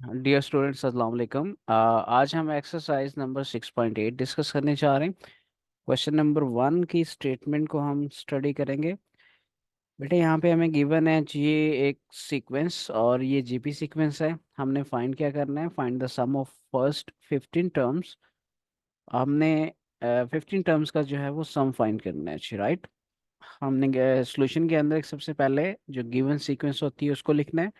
Dear students अस्सलाम वालेकुम। आज हम एक्सरसाइज नंबर 6.8 डिस्कस करने जा रहे हैं। क्वेश्चन नंबर 1 की स्टेटमेंट को हम स्टडी करेंगे। बेटे यहाँ पे हमें गिवन है जी एक सीक्वेंस और ये जीपी सीक्वेंस है। हमने फाइंड क्या करना है, find the sum of first 15 terms. हमने 15 टर्म्स का जो है वो सम फाइंड करना है, राइट। हमने सॉल्यूशन के अंदर सबसे पहले जो गिवन सीक्वेंस होती है उसको लिखना है।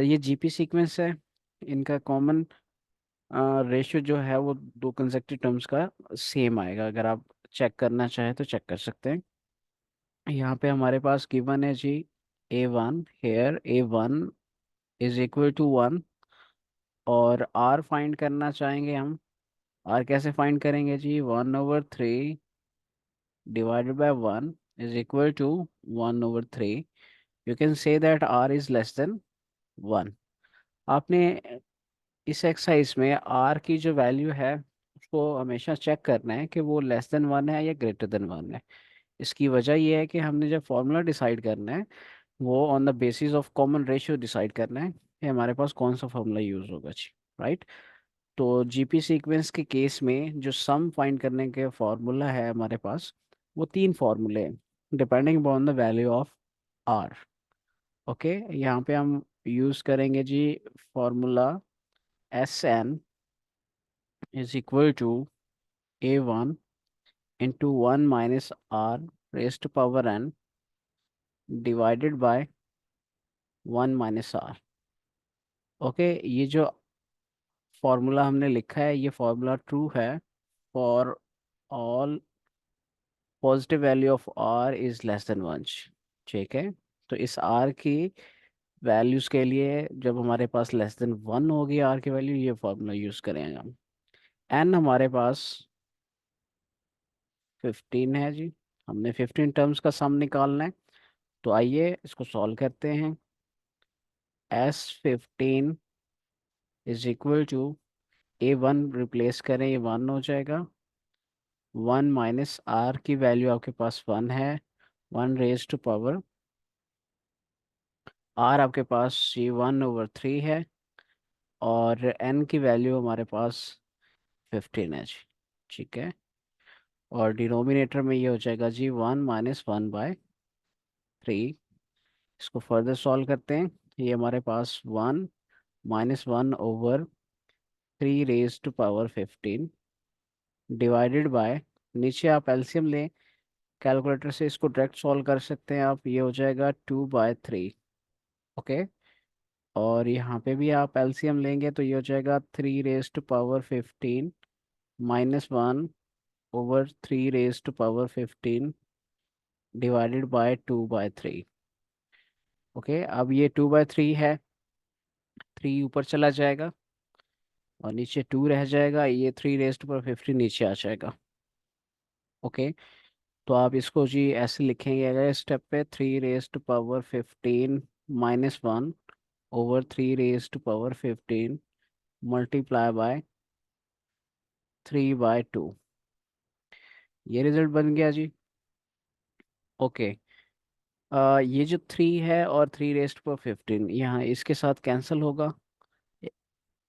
ये जीपी सीक्वेंस है। इनका कॉमन रेशियो जो है वो दो कंसेक्टिव टर्म्स का सेम आएगा। अगर आप चेक करना चाहें तो चेक कर सकते हैं। यहाँ पे हमारे पास गिवन है जी A1, here A1 is equal to 1। और R फाइंड करना चाहेंगे हम। R कैसे फाइंड करेंगे जी, 1/3 divided by 1 is equal to 1/3। You can say that R is less than 1। आपने इस एक्सरसाइज में आर की जो वैल्यू है उसको हमेशा चेक करना है कि वो लेस देन 1 है या ग्रेटर देन 1 है। इसकी वजह ये है कि हमने जब फॉर्मूला डिसाइड करना है वो on the basis of common ratio decide करना है कि हमारे पास कौन सा फॉर्मूला यूज होगा जी, राइट। तो जीपी सीक्वेंस के केस में जो सम फाइंड करने के फॉर्मूला है हमारे पास, वो तीन फॉर्मूले हैं depending upon the value of R. Okay, यहाँ पे हम यूज करेंगे जी formula SN is equal to A1 into 1 minus R raised to power n divided by 1 minus R। Okay, ये जो फॉर्मूला हमने लिखा है ये फॉर्मूला ट्रू है for all positive value of R is less than 1। ठीक है, तो इस R की वैल्यूज के लिए जब हमारे पास लेस देन 1 होगी R की वैल्यू, ये फॉर्मूला यूज करेंगे हम। n हमारे पास 15 है जी। हमने 15 टर्म्स का सम निकालना है, तो आइए इसको सॉल्व करते हैं। S15 is equal to A1 replace करें, ये 1 हो जाएगा। 1 माइनस R की वैल्यू आपके पास 1 है, 1 रेज टू पावर R आपके पास ये 1/3 है। और N की वैल्यू हमारे पास 15 है जी। ठीक है, और डिनोमिनेटर में ये हो जाएगा जी 1 - 1/3। इसको फर्दर सॉल्व करते हैं। ये हमारे पास 1 - 1/3 raise to power 15 divided by, नीचे आप एलसीएम लें, कैलकुलेटर से इसको डायरेक्ट सॉल्व कर सकते हैं आप। ये हो जाएगा 2/3। ओके, और यहाँ पे भी आप एलसीएम लेंगे तो ये हो जाएगा 3 raise to power 15 -1/3 raise to power 15 divided by 2/3। Okay, अब ये 2/3 है, 3 ऊपर चला जाएगा और नीचे 2 रह जाएगा। ये 3 रेज टू पावर 15 नीचे आ जाएगा। ओके, तो आप इसको जी ऐसे लिखेंगे, अगर स्टेप पे 3 raise to power 15 -1/3 raise to power 15 multiply by 3/2। ये रिजल्ट बन गया जी। ओके, ये जो 3 है और 3 रेज टू पावर 15 यहाँ इसके साथ कैंसिल होगा। ए-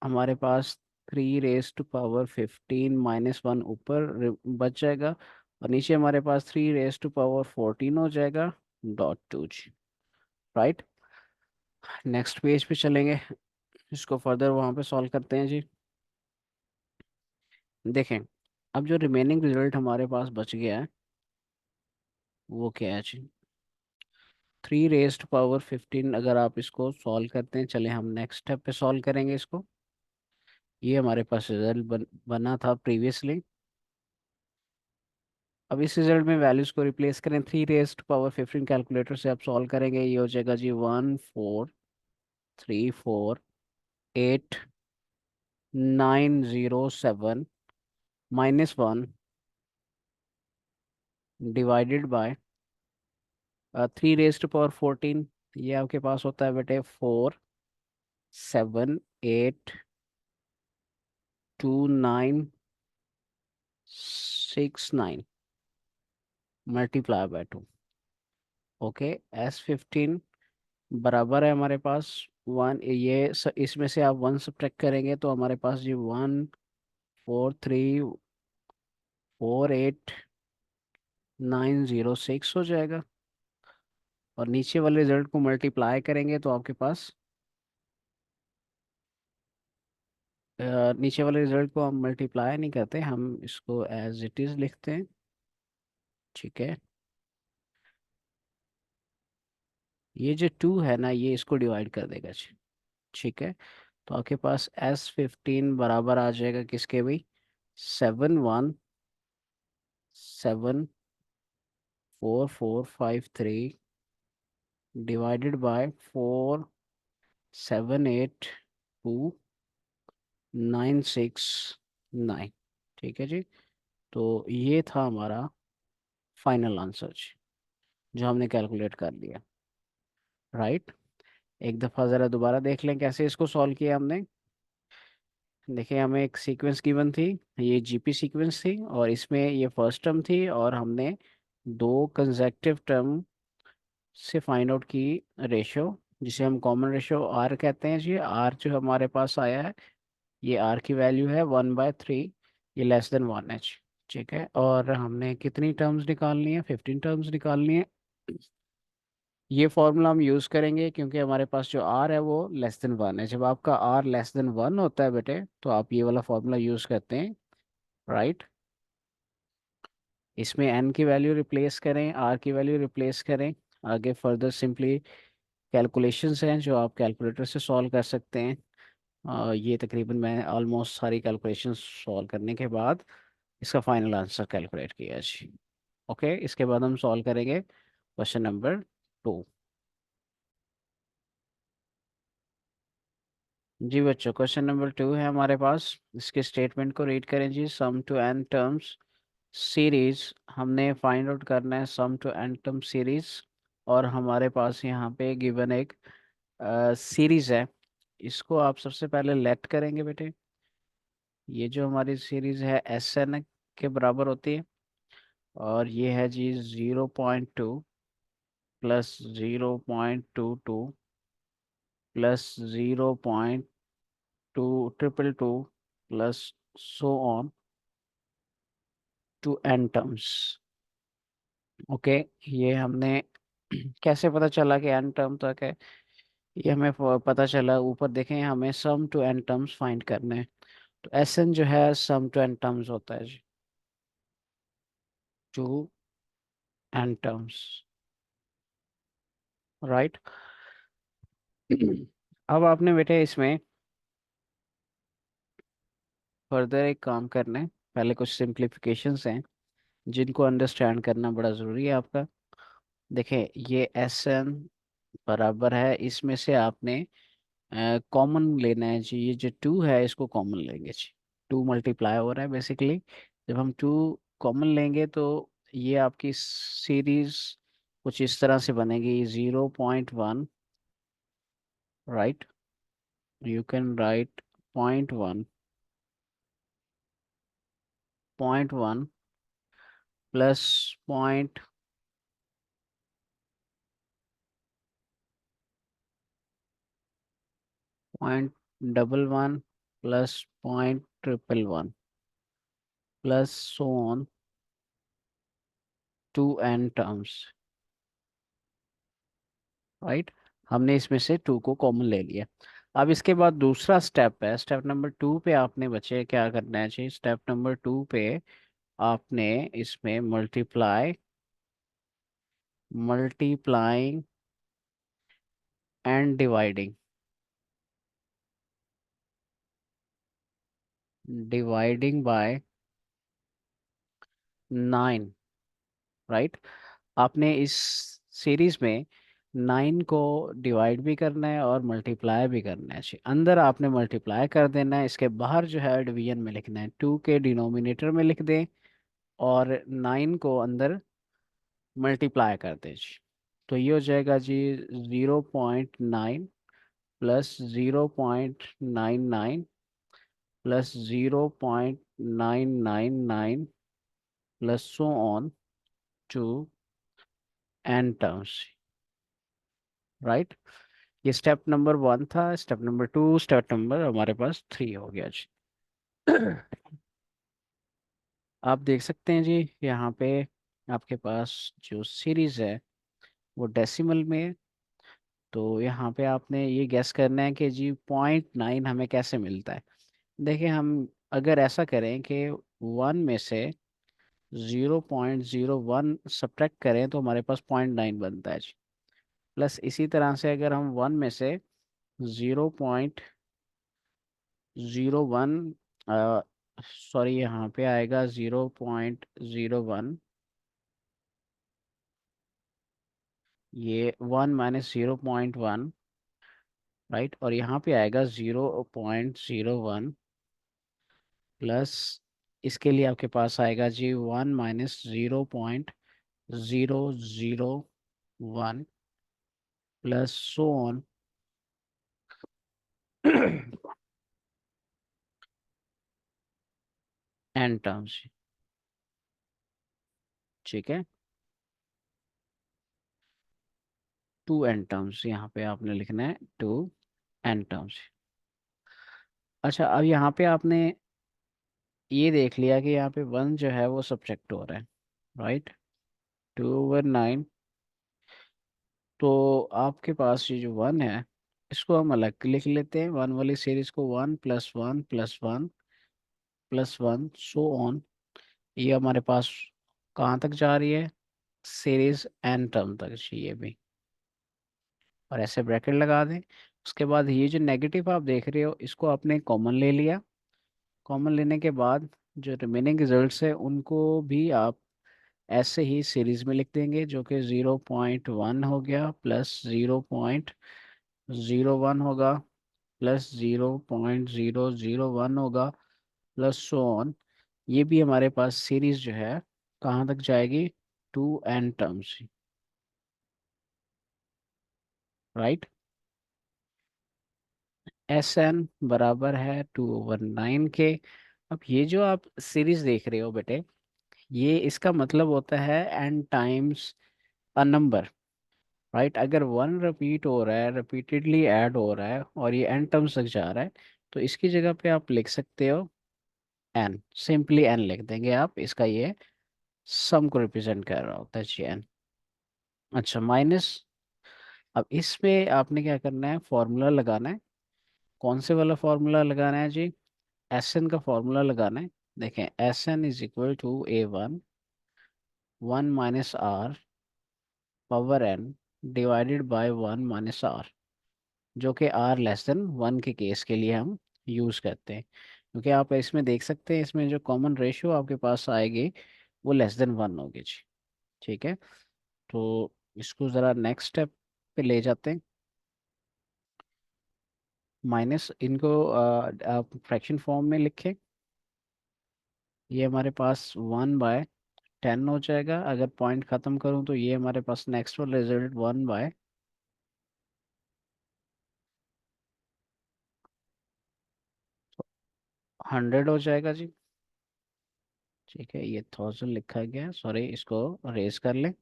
हमारे पास 3 रेज टू पावर 15 -1 ऊपर बच जाएगा, और नीचे हमारे पास 3 रेज टू पावर 14 हो जाएगा dot to ji, right. Next page पे चलेंगे, इसको फर्दर वहाँ पे सॉल्व करते हैं जी। देखें, अब जो रिमेनिंग रिजल्ट हमारे पास बच गया है वो क्या है जी, 3 रेज्ड पावर 15। अगर आप इसको सॉल्व करते हैं, चले हम नेक्स्ट स्टेप पे सॉल्व करेंगे इसको। ये हमारे पास रिजल्ट बना था प्रीवियसली। अब इस रिजल्ट में वैल्यूज को रिप्लेस करें, 3 रेज्ड पावर 15 कैलकुलेटर से आप सॉल्व करेंगे, ये हो जाएगा जी 143489007 -1 divided by 3 raise to power 14। ये आपके पास होता है बेटे 4782969 मल्टीप्लाई बाय 2। ओके, S15 बराबर है हमारे पास वन ये इसमें से आप वन सब्ट्रैक्ट करेंगे तो हमारे पास जी 14348 906 हो जाएगा। और नीचे वाले रिजल्ट को मल्टीप्लाई करेंगे तो आपके पास नीचे वाले रिजल्ट को हम मल्टीप्लाई नहीं करते, हम इसको एज इट इज लिखते हैं। ठीक है, ये जो टू है ना, ये इसको डिवाइड कर देगा जी। ठीक है, तो आपके पास S15 बराबर आ जाएगा किसके भाई, 717445 डिवाइडेड बाय 4782 969। ठीक है जी, तो ये था हमारा फाइनल आंसर जी, जो हमने कैलकुलेट कर लिया। राइट, एक दफ़ा ज़रा दोबारा देख लें कैसे इसको सॉल्व किया हमने। देखिए, हमें एक सीक्वेंस गिवन थी, ये जीपी सीक्वेंस थी, और इसमें ये फर्स्ट टर्म थी, और हमने दो कंसेक्टिव टर्म से फाइंड आउट की रेशो, जिसे हम कॉमन रेशो आर कहते हैं जी। आर जो हमारे पास आया है, ये आर की वैल्यू है 1/3, ये लेस देन 1h। ठीक है, और हमने कितनी टर्म्स निकालनी है, 15 टर्म्स निकालनी है। ये फॉर्मूला हम यूज़ करेंगे क्योंकि हमारे पास जो आर है वो लेस देन 1 है। जब आपका आर लेस देन 1 होता है बेटे, तो आप ये वाला फॉर्मूला यूज़ करते हैं। राइट, इसमें एन की वैल्यू रिप्लेस करें, आर की वैल्यू रिप्लेस करें। आगे फर्दर सिंपली कैलकुलेशंस हैं जो आप कैलकुलेटर से सॉल्व कर सकते हैं। ये तकरीबन मैं ऑलमोस्ट सारी कैलकुलेशंस सॉल्व करने के बाद इसका फाइनल आंसर कैलकुलेट किया जी। ओके, इसके बाद हम सॉल्व करेंगे क्वेश्चन नंबर 2। जी बच्चों, क्वेश्चन नंबर 2 है हमारे पास। इसके स्टेटमेंट को रीड करें जी। सम टू एन टर्म्स सीरीज, हमने फाइंड आउट करना है sum to N term series. और हमारे पास यहाँ पे गिवन एक सीरीज है। इसको आप सबसे पहले लेट करेंगे बेटे। ये जो हमारी सीरीज है SN के बराबर होती है, और ये है जी 0.2 plus 0.22 plus 0.222 plus so on to N terms. Okay, ये हमने कैसे पता चला कि एन टर्म तक है, ये हमें पता चला, ऊपर देखें, हमें sum to N terms find करने हैं। तो SN जो है सम टू एन टर्म्स होता है जी, टू एन टर्म्स। राइट, अब आपने बेटे इसमें फर्दर एक काम करना है। पहले कुछ सिंप्लीफिकेशंस हैं जिनको अंडरस्टैंड करना बड़ा ज़रूरी है आपका। देखें, ये SN बराबर है, इसमें से आपने कॉमन लेना है जी। ये जो टू है इसको कॉमन लेंगे जी, टू मल्टीप्लाई हो रहा है बेसिकली। जब हम टू कॉमन लेंगे तो ये आपकी सीरीज कुछ इस तरह से बनेगी, 0.1। Right, you can write 0.1, 0.1 plus .11 plus 0.111 plus so on to N terms. Right, हमने इसमें से टू को कॉमन ले लिया। अब इसके बाद दूसरा स्टेप है, स्टेप नंबर 2 पे आपने बच्चे क्या करना है जी। स्टेप नंबर 2 पे आपने इसमें multiplying and dividing bye 9। Right, आपने इस सीरीज में 9 को डिवाइड भी करना है और मल्टीप्लाई भी करना है जी। अंदर आपने मल्टीप्लाई कर देना है, इसके बाहर जो है डिवीजन में लिखना है, 2 के डिनोमिनेटर में लिख दें और 9 को अंदर मल्टीप्लाई कर दें जी। तो ये हो जाएगा जी 0.9 plus 0.99 plus 0.999 plus so on to N terms. Right, ये स्टेप नंबर 1 था, स्टेप नंबर 2, स्टेप नंबर हमारे पास 3 हो गया जी। आप देख सकते हैं जी यहाँ पे आपके पास जो सीरीज है वो डेसिमल में है। तो यहाँ पे आपने ये गैस करना है कि जी 0.9 हमें कैसे मिलता है। देखिए हम अगर ऐसा करें कि 1 में से 0.01 सब्ट्रैक्ट करें तो हमारे पास 0.9 बनता है जी। प्लस इसी तरह से अगर हम 1 में से 0.01, सॉरी यहाँ पे आएगा 0.01, ये 1 - 0.1, राइट, और यहाँ पे आएगा 0.01 प्लस इसके लिए आपके पास आएगा जी 1 - 0.001 plus so on. N terms, ठीक है, 2 n टर्म्स यहाँ पे आपने लिखना है, 2 n टर्म्स। अच्छा, अब यहाँ पे आपने ये देख लिया कि यहाँ पे 1 जो है वो सब्ट्रैक्ट हो रहा है, राइट, 2/9। तो आपके पास ये जो 1 है इसको हम अलग लिख लेते हैं, 1 वाली सीरीज को, 1 + 1 + 1 + 1 सो ऑन। ये हमारे पास कहाँ तक जा रही है, सीरीज एन टर्म तक चाहिए भी, और ऐसे ब्रैकेट लगा दें। उसके बाद ये जो नेगेटिव आप देख रहे हो इसको आपने कॉमन ले लिया। कॉमन लेने के बाद जो रिमेनिंग रिजल्ट्स है उनको भी आप ऐसे ही सीरीज में लिख देंगे, जो कि 0.1 हो गया, प्लस 0.01 होगा, प्लस 0.001 होगा, प्लस सो ऑन। ये भी हमारे पास सीरीज जो है कहाँ तक जाएगी, 2 n टर्म्स, राइट। Sn बराबर है 2/9 के। अब ये जो आप सीरीज देख रहे हो बेटे, ये इसका मतलब होता है n times a number, right. अगर 1 रिपीट हो रहा है, रिपीटेडली ऐड हो रहा है और ये n टर्म्स तक जा रहा है, तो इसकी जगह पे आप लिख सकते हो n, सिंपली n लिख देंगे आप, इसका ये सम को रिप्रेजेंट कर रहा होता है जी, n। अच्छा, माइनस, अब इसमें आपने क्या करना है, फॉर्मूला लगाना है। कौन से वाला फॉर्मूला लगाना है जी, Sn का फॉर्मूला लगाना है। देखें, Sn = 1 - r power n divided by 1 - r, जो कि r <1 के केस के लिए हम यूज़ करते हैं। क्योंकि आप इसमें देख सकते हैं, इसमें जो कॉमन रेशियो आपके पास आएगी वो <1 होगी जी, ठीक है। तो इसको ज़रा नेक्स्ट स्टेप पे ले जाते हैं। माइनस इनको आप फ्रैक्शन फॉर्म में लिखें। ये हमारे पास 1/10 हो जाएगा। अगर पॉइंट ख़त्म करूँ तो ये हमारे पास नेक्स्ट वाला रिजल्ट 1/100 हो जाएगा जी, ठीक है। ये 1000 लिखा गया, सॉरी, इसको रेज कर लें।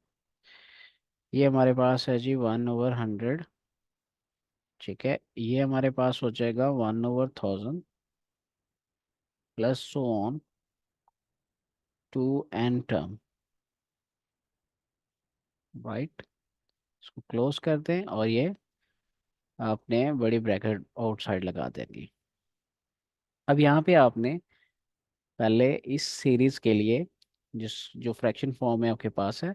ये हमारे पास है जी 1/100, ठीक है। ये हमारे पास हो जाएगा 1/1000 plus so on 2 n term, right. इसको क्लोज कर दें और ये आपने बड़ी ब्रैकेट आउटसाइड लगा देंगी। अब यहाँ पे आपने पहले इस सीरीज के लिए जिस जो फ्रैक्शन फॉर्म है आपके पास है,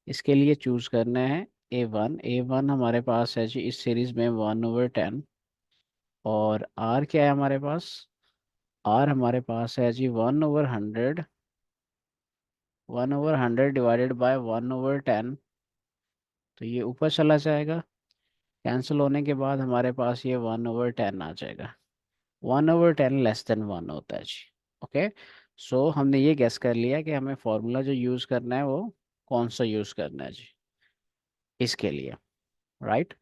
इसके लिए चूज करना है A1। हमारे पास है जी इस सीरीज में 1/10, और R क्या है हमारे पास, R हमारे पास है जी 1/100, 1/100 डिवाइडेड बाय 1/10। तो ये ऊपर चला जाएगा, कैंसिल होने के बाद हमारे पास ये 1/10 आ जाएगा। 1/10 <1 होता है जी, ओके। सो हमने ये गेस कर लिया कि हमें फॉर्मूला जो यूज़ करना है वो कौन सा यूज़ करना है जी इसके लिए, राइट।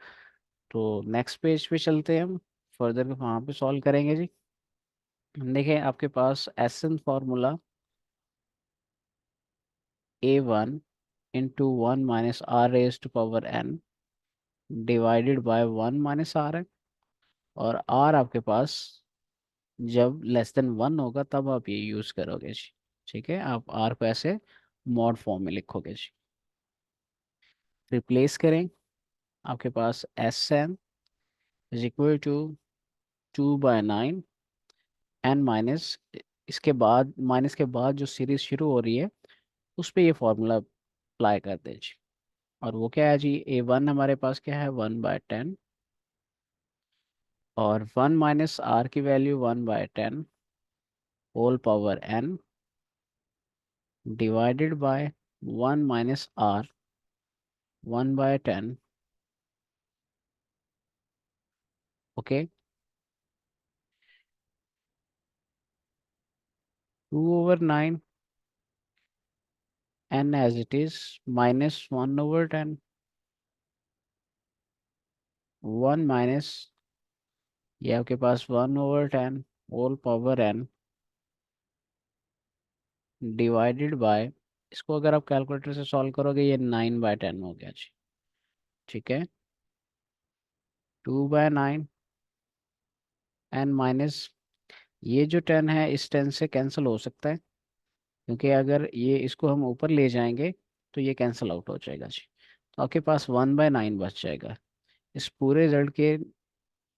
तो नेक्स्ट पेज पे चलते हैं हम, फर्दर वहाँ पे सॉल्व करेंगे जी। देखें आपके पास S n formula A1 × 1 - r raised to power n divided by 1 - r है। और r आपके पास जब लेस देन 1 होगा तब आप ये यूज़ करोगे जी। ठीक है, आप r को ऐसे मॉड फॉर्म में लिखोगे जी। रिप्लेस करें, आपके पास Sn is equal to 2/9 n minus, इसके बाद माइनस के बाद जो सीरीज शुरू हो रही है उस पे ये फॉर्मूला अप्लाई कर दे जी। और वो क्या है जी, A1 हमारे पास क्या है 1/10, और 1 - r की value 1/10 whole power n divided by 1 - r 1/10। Okay, 2/9 n as it is minus 1/10, 1 minus, ये आपके पास 1/10 whole power n divided by, इसको अगर आप कैलकुलेटर से सॉल्व करोगे ये 9/10 हो गया जी। ठीक है, 2/9 n माइनस, ये जो 10 है इस 10 से कैंसिल हो सकता है, क्योंकि अगर ये इसको हम ऊपर ले जाएंगे तो ये कैंसिल आउट हो जाएगा जी। तो आपके पास 1/9 बच जाएगा। इस पूरे रिजल्ट के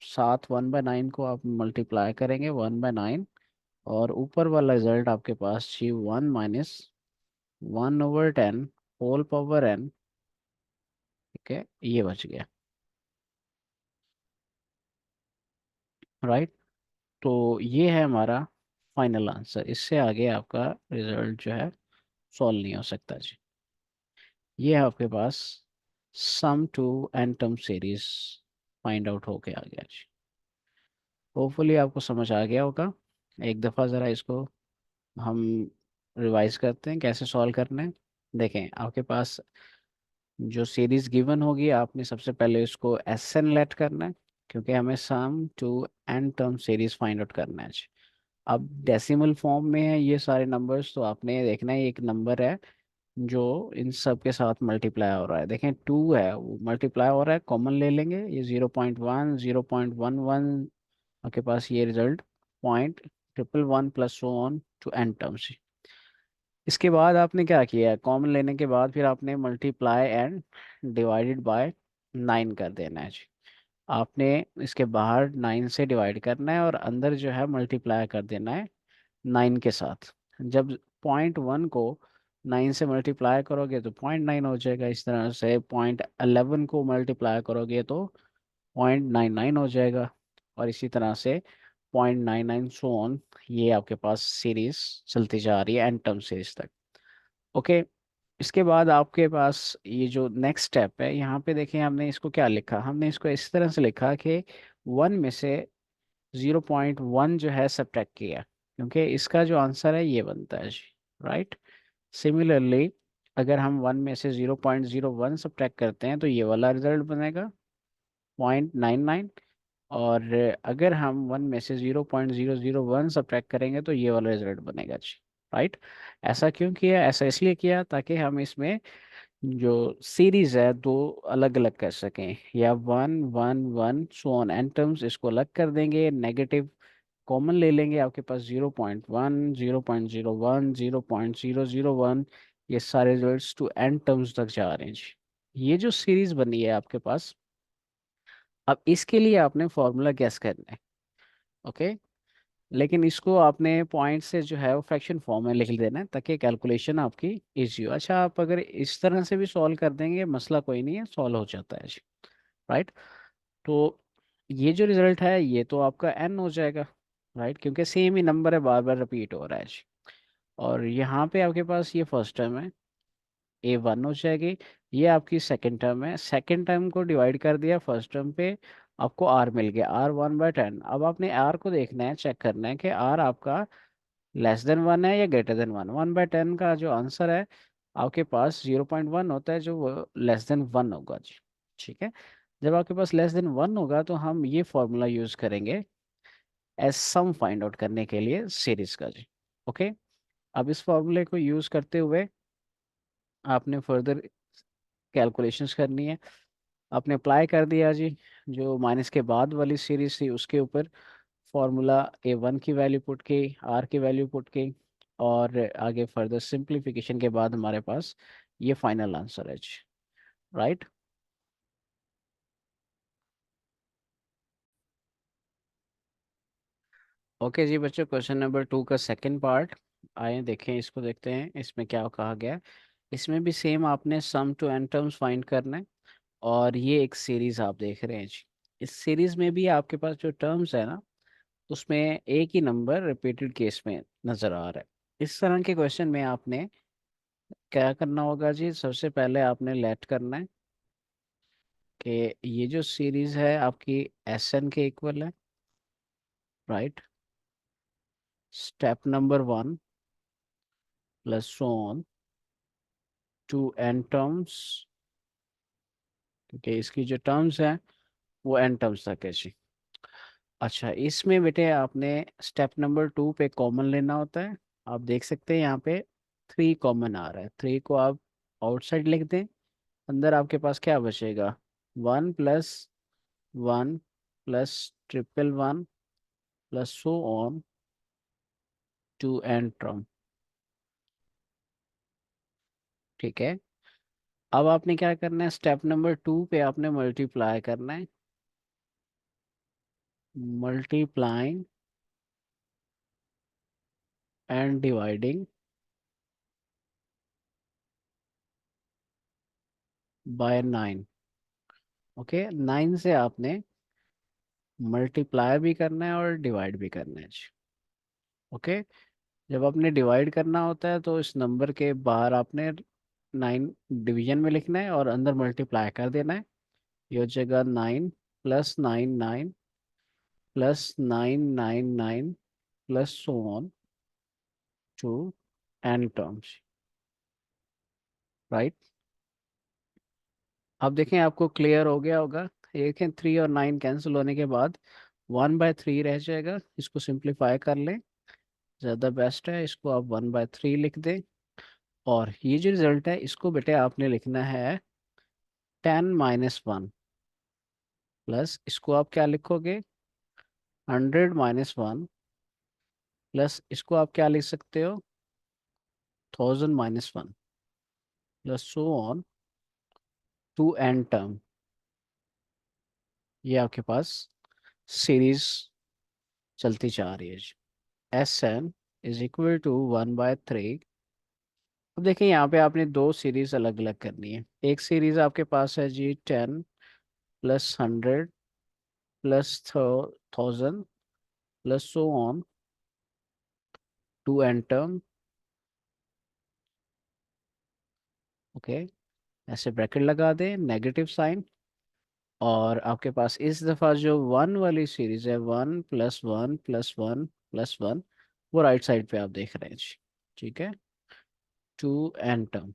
साथ 1/9 को आप मल्टीप्लाई करेंगे 1/9, और ऊपर वाला रिजल्ट आपके पास जी 1 - 1/10 होल पावर n। ठीक है, ये बच गया। राइट, तो ये है हमारा फाइनल आंसर। इससे आगे आपका रिजल्ट जो है सॉल्व नहीं हो सकता जी। ये है आपके पास sum to N term series find out होके आ गया जी। होपफुली आपको समझ आ गया होगा। एक दफ़ा ज़रा इसको हम रिवाइज करते हैं कैसे सॉल्व करना है। देखें, आपके पास जो सीरीज गिवन होगी आपने सबसे पहले इसको एस एन लेट करना है, क्योंकि हमें sum to N term series find out करना है जी। अब डेसिमल फॉर्म में है ये सारे नंबर्स, तो आपने देखना है एक नंबर है जो इन सब के साथ मल्टीप्लाई हो रहा है। देखें 2 है, वो मल्टीप्लाई हो रहा है, कॉमन ले लेंगे, ये 0.1 0.11, आपके पास ये result 0.111 plus so on to N terms. इसके बाद आपने क्या किया है, कॉमन लेने के बाद फिर आपने मल्टीप्लाई एंड डिवाइडेड बाय 9 कर देना है जी। आपने इसके बाहर 9 से डिवाइड करना है और अंदर जो है मल्टीप्लाई कर देना है 9 के साथ। जब 0.1 को 9 से मल्टीप्लाई करोगे तो 0.9 हो जाएगा। इस तरह से 0.11 को मल्टीप्लाई करोगे तो 0.99 हो जाएगा। और इसी तरह से 0.99 सो ऑन, ये आपके पास सीरीज चलती जा रही है एन टर्म सीरीज तक। ओके, इसके बाद आपके पास ये जो नेक्स्ट स्टेप है, यहाँ पे देखें हमने इसको क्या लिखा, हमने इसको इस तरह से लिखा कि 1 में से 0.1 जो है सब्ट्रैक्ट किया, क्योंकि इसका जो आंसर है ये बनता है जी। राइट, सिमिलरली अगर हम 1 में से 0.01 सब्ट्रैक्ट करते हैं तो ये वाला रिजल्ट बनेगा 0.99। और अगर हम 1 में से 0.001 सब्ट्रैक्ट करेंगे तो ये वाला रिजल्ट बनेगा जी। राइट, ऐसा क्यों किया, ऐसा इसलिए किया ताकि हम इसमें जो सीरीज है दो अलग अलग कर सकें, या 1 1 1 सो ऑन एन टर्म्स, इसको अलग कर देंगे, नेगेटिव कॉमन ले लेंगे, आपके पास 0.1 0.01 0.001, ये सारे रिजल्ट्स टू एन टर्म्स तक जा रहे हैं जी। ये जो सीरीज बनी है आपके पास, अब इसके लिए आपने फॉर्मूला गैस करना है। ओके, लेकिन इसको आपने पॉइंट से जो है वो फ्रैक्शन फॉर्म में लिख देना है ताकि कैलकुलेशन आपकी इजी हो। अच्छा, आप अगर इस तरह से भी सॉल्व कर देंगे मसला कोई नहीं है, सॉल्व हो जाता है जी। राइट, तो ये जो रिजल्ट है ये तो आपका एन हो जाएगा। राइट, क्योंकि सेम ही नंबर है, बार बार रिपीट हो रहा है जी। और यहाँ पे आपके पास ये फर्स्ट टर्म है, A1 हो जाएगी। ये आपकी सेकंड टर्म है, सेकंड टर्म को डिवाइड कर दिया फर्स्ट टर्म पे, आपको R मिल गया, R 1/10। अब आपने R को देखना है, चेक करना है कि R आपका लेस देन 1 है या ग्रेटर देन 1। 1/10 का जो आंसर है आपके पास 0.1 होता है, जो लेस देन 1 होगा जी। ठीक है, जब आपके पास लेस देन 1 होगा तो हम ये फॉर्मूला यूज करेंगे एज सम फाइंड आउट करने के लिए सीरीज का जी। ओके, अब इस फॉर्मूले को यूज करते हुए आपने फर्दर कैलकुलेशंस करनी है। आपने अप्लाई कर दिया जी, जो माइनस के बाद वाली सीरीज थी उसके ऊपर फॉर्मूला A1 की वैल्यू पुट की, आर की वैल्यू पुट की, और आगे फर्दर सिंप्लीफिकेशन के बाद हमारे पास ये फाइनल आंसर है जी। राइट। ओके जी बच्चों, क्वेश्चन नंबर 2 का सेकंड पार्ट आए देखें, इसको देखते हैं इसमें क्या कहा गया है। इसमें भी सेम आपने सम टू एन टर्म्स फाइंड करना है, और ये एक सीरीज आप देख रहे हैं जी। इस सीरीज में भी आपके पास जो टर्म्स है ना, उसमें एक ही नंबर रिपीटेड केस में नजर आ रहा है। इस तरह के क्वेश्चन में आपने क्या करना होगा जी, सबसे पहले आपने लेट करना है कि ये जो सीरीज है आपकी एस एन के इक्वल है। Right. Step number 1 plus so on to N terms, क्योंकि इसकी जो टर्म्स हैं वो एन टर्म्स तक है जी। अच्छा, इसमें बेटे आपने स्टेप नंबर 2 पे कॉमन लेना होता है। आप देख सकते हैं यहाँ पे 3 कॉमन आ रहा है, 3 को आप आउटसाइड लिख दें। अंदर आपके पास क्या बचेगा, 1 + 1 + triple 1 plus so on to N term. ठीक है। अब आपने क्या करना है, स्टेप नंबर 2 पे आपने मल्टीप्लाई करना है। Multiplying and dividing bye 9। Okay, 9 से आपने मल्टीप्लाई भी करना है और डिवाइड भी करना है। ओके। जब आपने डिवाइड करना होता है तो इस नंबर के बाहर आपने 9 डिवीजन में लिखना है और अंदर मल्टीप्लाई कर देना है। ये हो जाएगा 9 + 9 9 +9 9 9 plus so on to N terms. Right. अब देखें आपको क्लियर हो गया होगा। देखें 3 और 9 कैंसिल होने के बाद 1/3 रह जाएगा। इसको सिंप्लीफाई कर लें, ज़्यादा बेस्ट है। इसको आप 1/3 लिख दें, और ये जो रिजल्ट है इसको बेटे आपने लिखना है 10 - 1, प्लस इसको आप क्या लिखोगे, 100 - 1, प्लस इसको आप क्या लिख सकते हो, 1000 - 1, plus so on to N term. ये आपके पास सीरीज चलती जा रही है। Sn = 1/3। अब देखिए यहाँ पे आपने दो सीरीज अलग अलग करनी है। एक सीरीज आपके पास है जी 10 + 100 plus 1000 plus so on to N term. Okay, ऐसे ब्रैकेट लगा दें, नेगेटिव साइन। और आपके पास इस दफ़ा जो 1 वाली सीरीज है, 1 + 1 + 1 + 1, वो राइट साइड पे आप देख रहे हैं जी। ठीक है, टू एन टर्म।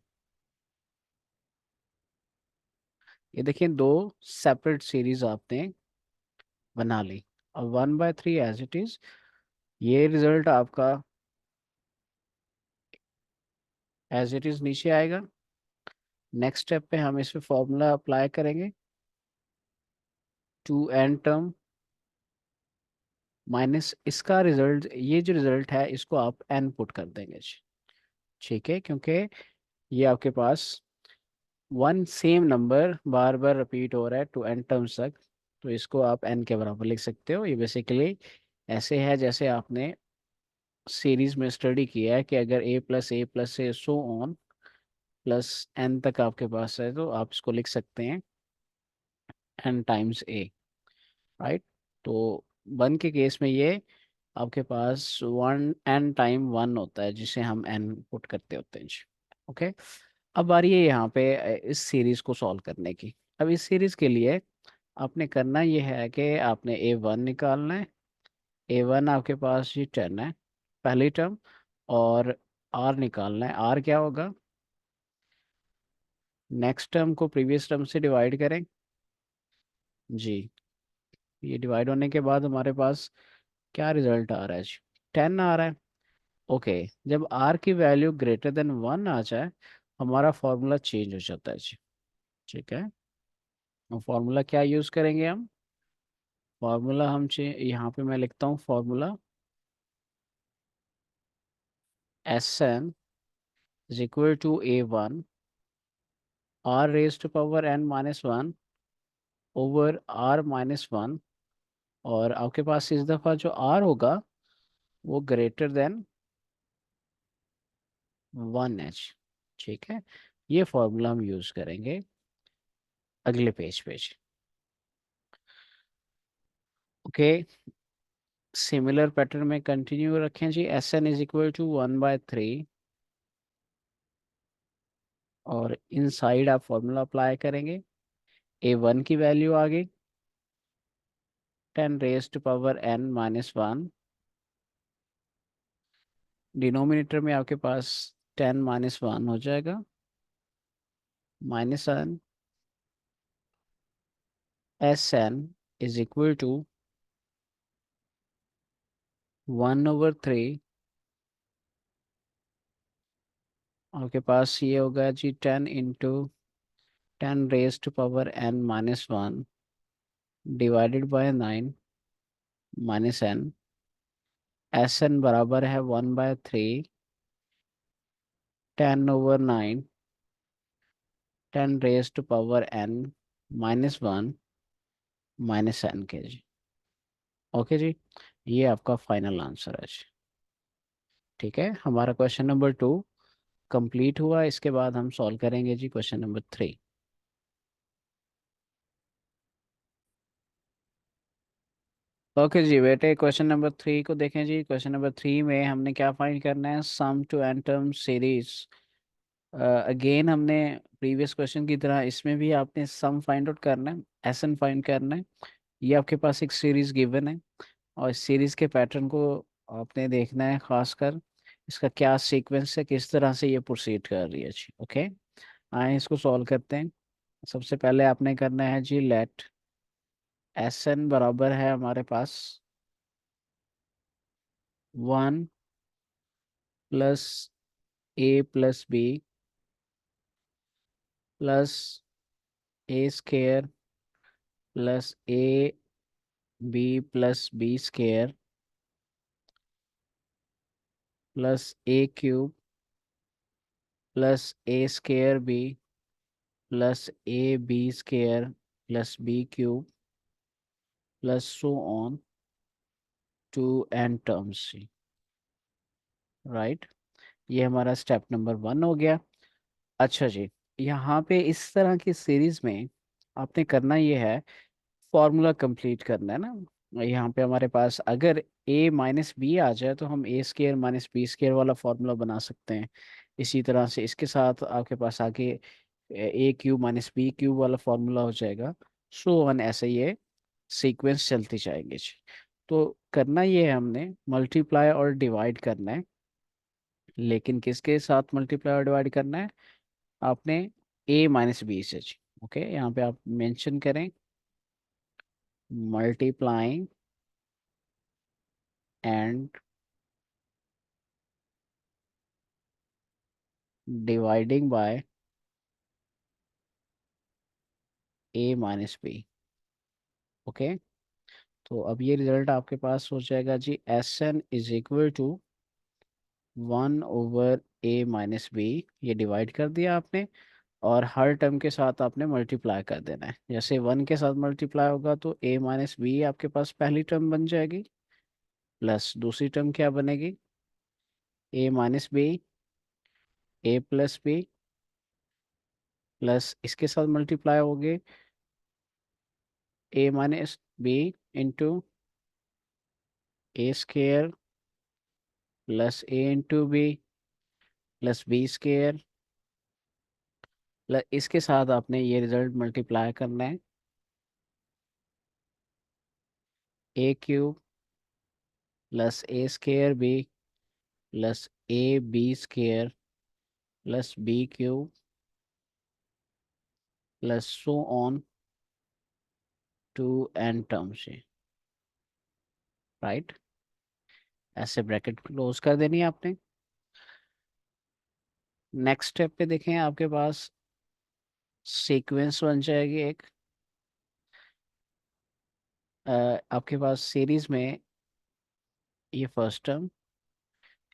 ये देखिए दो सेपरेट सीरीज आपने बना ली। अब 1/3 एज इट इज, ये रिजल्ट आपका एज इट इज नीचे आएगा। नेक्स्ट स्टेप पे हम इस पे फॉर्मूला अप्लाई करेंगे, टू एन टर्म माइनस इसका रिजल्ट। ये जो रिजल्ट है इसको आप एन पुट कर देंगे जी। ठीक है, क्योंकि ये आपके पास वन सेम नंबर बार बार रिपीट हो रहा है टू एन टर्म्स तक, तो इसको आप एन के बराबर लिख सकते हो। ये बेसिकली ऐसे है जैसे आपने सीरीज में स्टडी किया है कि अगर a + a + a so on plus N तक आपके पास है, तो आप इसको लिख सकते हैं n × a। राइट। तो 1 के केस में ये आपके पास 1 n × 1 होता है, जिसे हम n पुट करते होते हैं जी। ओके। अब बारी है यहाँ पे इस सीरीज को सॉल्व करने की। अब इस सीरीज के लिए आपने करना ये है कि आपने a1 निकालना है। a1 आपके पास ये 10 है, पहली टर्म। और r निकालना है। r क्या होगा, नेक्स्ट टर्म को प्रीवियस टर्म से डिवाइड करें जी। ये डिवाइड होने के बाद हमारे पास क्या रिजल्ट आ रहा है जी, 10 आ रहा है। ओके, जब r की वैल्यू >1 आ जाए, हमारा फॉर्मूला चेंज हो जाता है जी। ठीक है, फॉर्मूला क्या यूज करेंगे हम? फॉर्मूला हम यहाँ पे मैं लिखता हूँ formula Sn is equal to A1 r raise to power n minus one over r minus one. और आपके पास इस दफ़ा जो r होगा वो ग्रेटर देन 1h। ठीक है, ये फॉर्मूला हम यूज करेंगे अगले पेज पे। ओके, सिमिलर पैटर्न में कंटिन्यू रखें जी। Sn इज इक्वल टू 1/3 और इनसाइड आप फॉर्मूला अप्लाई करेंगे। A1 की वैल्यू आ गई 10 raise to power n minus one. Denominator में आपके पास 10 माइनस वन हो जाएगा, minus n। Sn is equal to 1/3। आपके पास ये होगा जी 10 raise to power n minus one divided by 9 minus n। Sn बराबर है 1/3 10/9 10 raise to power n minus one minus n के जी। ओके जी, ये आपका फाइनल आंसर है जी। ठीक है, हमारा क्वेश्चन नंबर 2 कंप्लीट हुआ। इसके बाद हम सॉल्व करेंगे जी क्वेश्चन नंबर 3। ओके जी बेटे, क्वेश्चन नंबर 3 को देखें जी। क्वेश्चन नंबर 3 में हमने क्या फाइंड करना है? Sum to N term series. Again हमने प्रीवियस क्वेश्चन की तरह इसमें भी आपने सम फाइंड आउट करना है, एसन फाइंड करना है। ये आपके पास एक सीरीज गिवन है और इस सीरीज के पैटर्न को आपने देखना है, खासकर इसका क्या सीक्वेंस है, किस तरह से ये प्रोसीड कर रही है जी। ओके, आए इसको सॉल्व करते हैं। सबसे पहले आपने करना है जी लेट Sn बराबर है हमारे पास 1 plus A+B plus A² plus AB+B² plus A³ plus A² B plus AB² plus B³ plus so on to N terms. Right, ये हमारा स्टेप नंबर 1 हो गया। अच्छा जी, यहाँ पे इस तरह की सीरीज में आपने करना ये है, फॉर्मूला कंप्लीट करना है ना। यहाँ पे हमारे पास अगर A-B आ जाए तो हम A² - B² वाला फॉर्मूला बना सकते हैं। इसी तरह से इसके साथ आपके पास आगे A³ - B³ वाला फॉर्मूला हो जाएगा। सो वन ऐसे ये सीक्वेंस चलती जाएंगे जी। तो करना ये है, हमने मल्टीप्लाई और डिवाइड करना है। लेकिन किसके साथ मल्टीप्लाई और डिवाइड करना है? आपने A-B से जी। ओके, यहाँ पे आप मेंशन करें multiplying and dividing by A-B। Okay, तो अब ये रिजल्ट आपके पास हो जाएगा जी। Sn is equal to 1/A-B। ये डिवाइड कर दिया आपने और हर टर्म के साथ आपने मल्टीप्लाई कर देना है। जैसे 1 के साथ मल्टीप्लाई होगा तो A-B आपके पास पहली टर्म बन जाएगी, प्लस दूसरी टर्म क्या बनेगी? A-B A+B प्लस इसके साथ मल्टीप्लाई होगे A-B into A² plus A into B plus B² plus इसके साथ आपने ये रिजल्ट मल्टीप्लाई करना है A³ plus A² B plus AB² plus B³ plus so on to N terms. Right, ऐसे ब्रैकेट क्लोज कर देनी है आपने। नेक्स्ट स्टेप पे देखें, आपके पास सीक्वेंस बन जाएगी एक आपके पास सीरीज में ये फर्स्ट टर्म,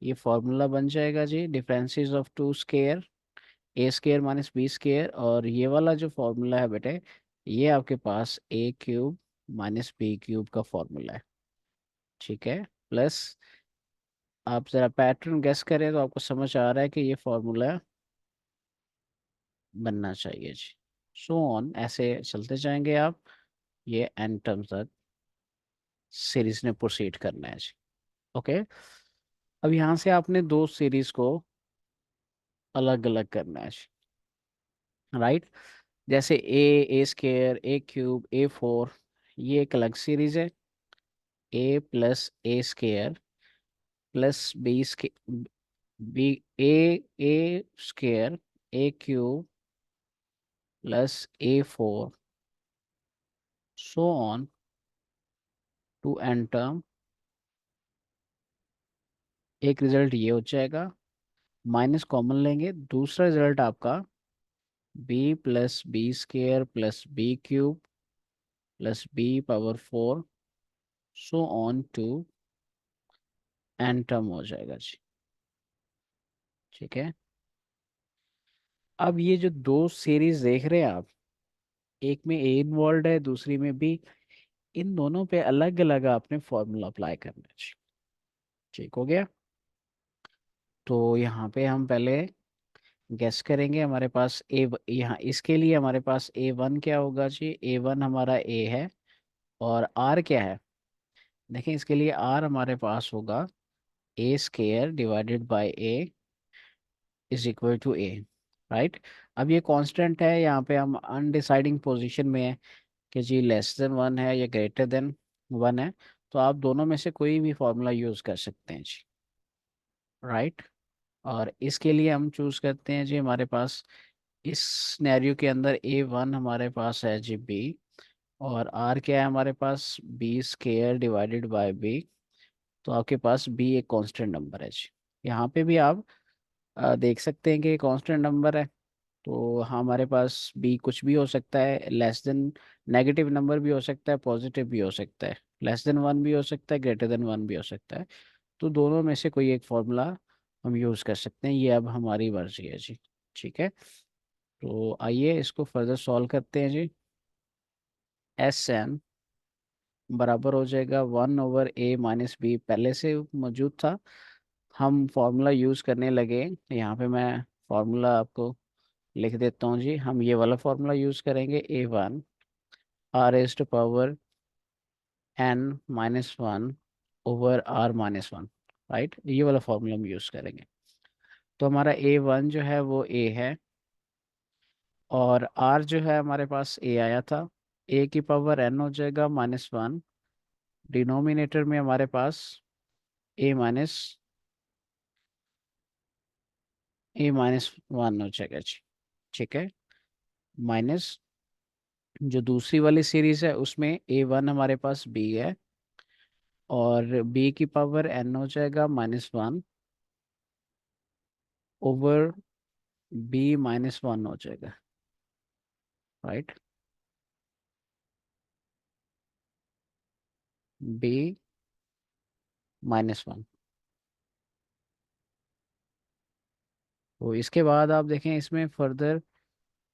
ये फॉर्मूला बन जाएगा जी, differences of two square, A square minus B square, और ये वाला जो फॉर्मूला है बेटे, ये आपके पास A cube minus B cube का फॉर्मूला है। ठीक है, प्लस आप जरा पैटर्न गेस करें तो आपको समझ आ रहा है कि ये फॉर्मूला बनना चाहिए जी। सो ऑन ऐसे चलते जाएंगे आप, ये एन टर्म तक सीरीज ने प्रोसीड करना है जी। ओके, अब यहाँ से आपने दो सीरीज को अलग अलग करना है जी, राइट। जैसे ए स्केयर, ए क्यूब, ए 4, ये एक अलग सीरीज है। A plus A square plus B square B A square, A cube plus A 4, so on to N term. एक रिजल्ट ये हो जाएगा, माइनस कॉमन लेंगे, दूसरा रिजल्ट आपका B plus B square plus B cube plus b⁴, so on to N term हो जाएगा जी। ठीक है, अब ये जो दो सीरीज देख रहे हैं आप, एक में ए इन्वॉल्व है, दूसरी में बी, इन दोनों पे अलग अलग आपने फॉर्मूला अप्लाई करना है जी। ठीक हो गया, तो यहाँ पे हम पहले गेस करेंगे। हमारे पास यहाँ इसके लिए हमारे पास A1 क्या होगा जी, A1 हमारा ए है, और आर क्या है, देखें इसके लिए आर हमारे पास होगा A square divided by A is equal to A, right. अब ये कांस्टेंट है, यहाँ पे हम अनडिसाइडिंग पोजीशन में है कि जी लेस देन 1 है या ग्रेटर देन 1 है, तो आप दोनों में से कोई भी फॉर्मूला यूज कर सकते हैं जी, राइट। और इसके लिए हम चूज करते हैं जी, हमारे पास इस सिनेरियो के अंदर A1 हमारे पास है जी बी, और आर क्या है हमारे पास, B square divided by B, तो आपके पास बी एक कांस्टेंट नंबर है जी। यहाँ पे भी आप देख सकते हैं कि कांस्टेंट नंबर है, तो हाँ हमारे पास बी कुछ भी हो सकता है, लेस देन, नेगेटिव नंबर भी हो सकता है, पॉजिटिव भी हो सकता है, लेस देन 1 भी हो सकता है, ग्रेटर देन 1 भी हो सकता है, तो दोनों में से कोई एक फॉर्मूला हम यूज़ कर सकते हैं, ये अब हमारी मर्जी है जी। ठीक है, तो आइए इसको फर्दर सॉल्व करते हैं जी। एस एन बराबर हो जाएगा 1/a - b, पहले से मौजूद था, हम फॉर्मूला यूज़ करने लगे। यहाँ पे मैं फॉर्मूला आपको लिख देता हूँ जी, हम ये वाला फॉर्मूला यूज़ करेंगे, A1 r⁻⁻n -1/r−1, राइट, ये वाला फॉर्मूला हम यूज़ करेंगे। तो हमारा A1 जो है वो a है, और r जो है हमारे पास a आया था, a⁻n हो जाएगा -1, डिनोमिनेटर में हमारे पास a -1 हो जाएगा जी। ठीक है, माइनस जो दूसरी वाली सीरीज है उसमें A1 हमारे पास b है, और b⁻n हो जाएगा -1 ओवर b-1 हो जाएगा, राइट। b-1, तो इसके बाद आप देखें इसमें फर्दर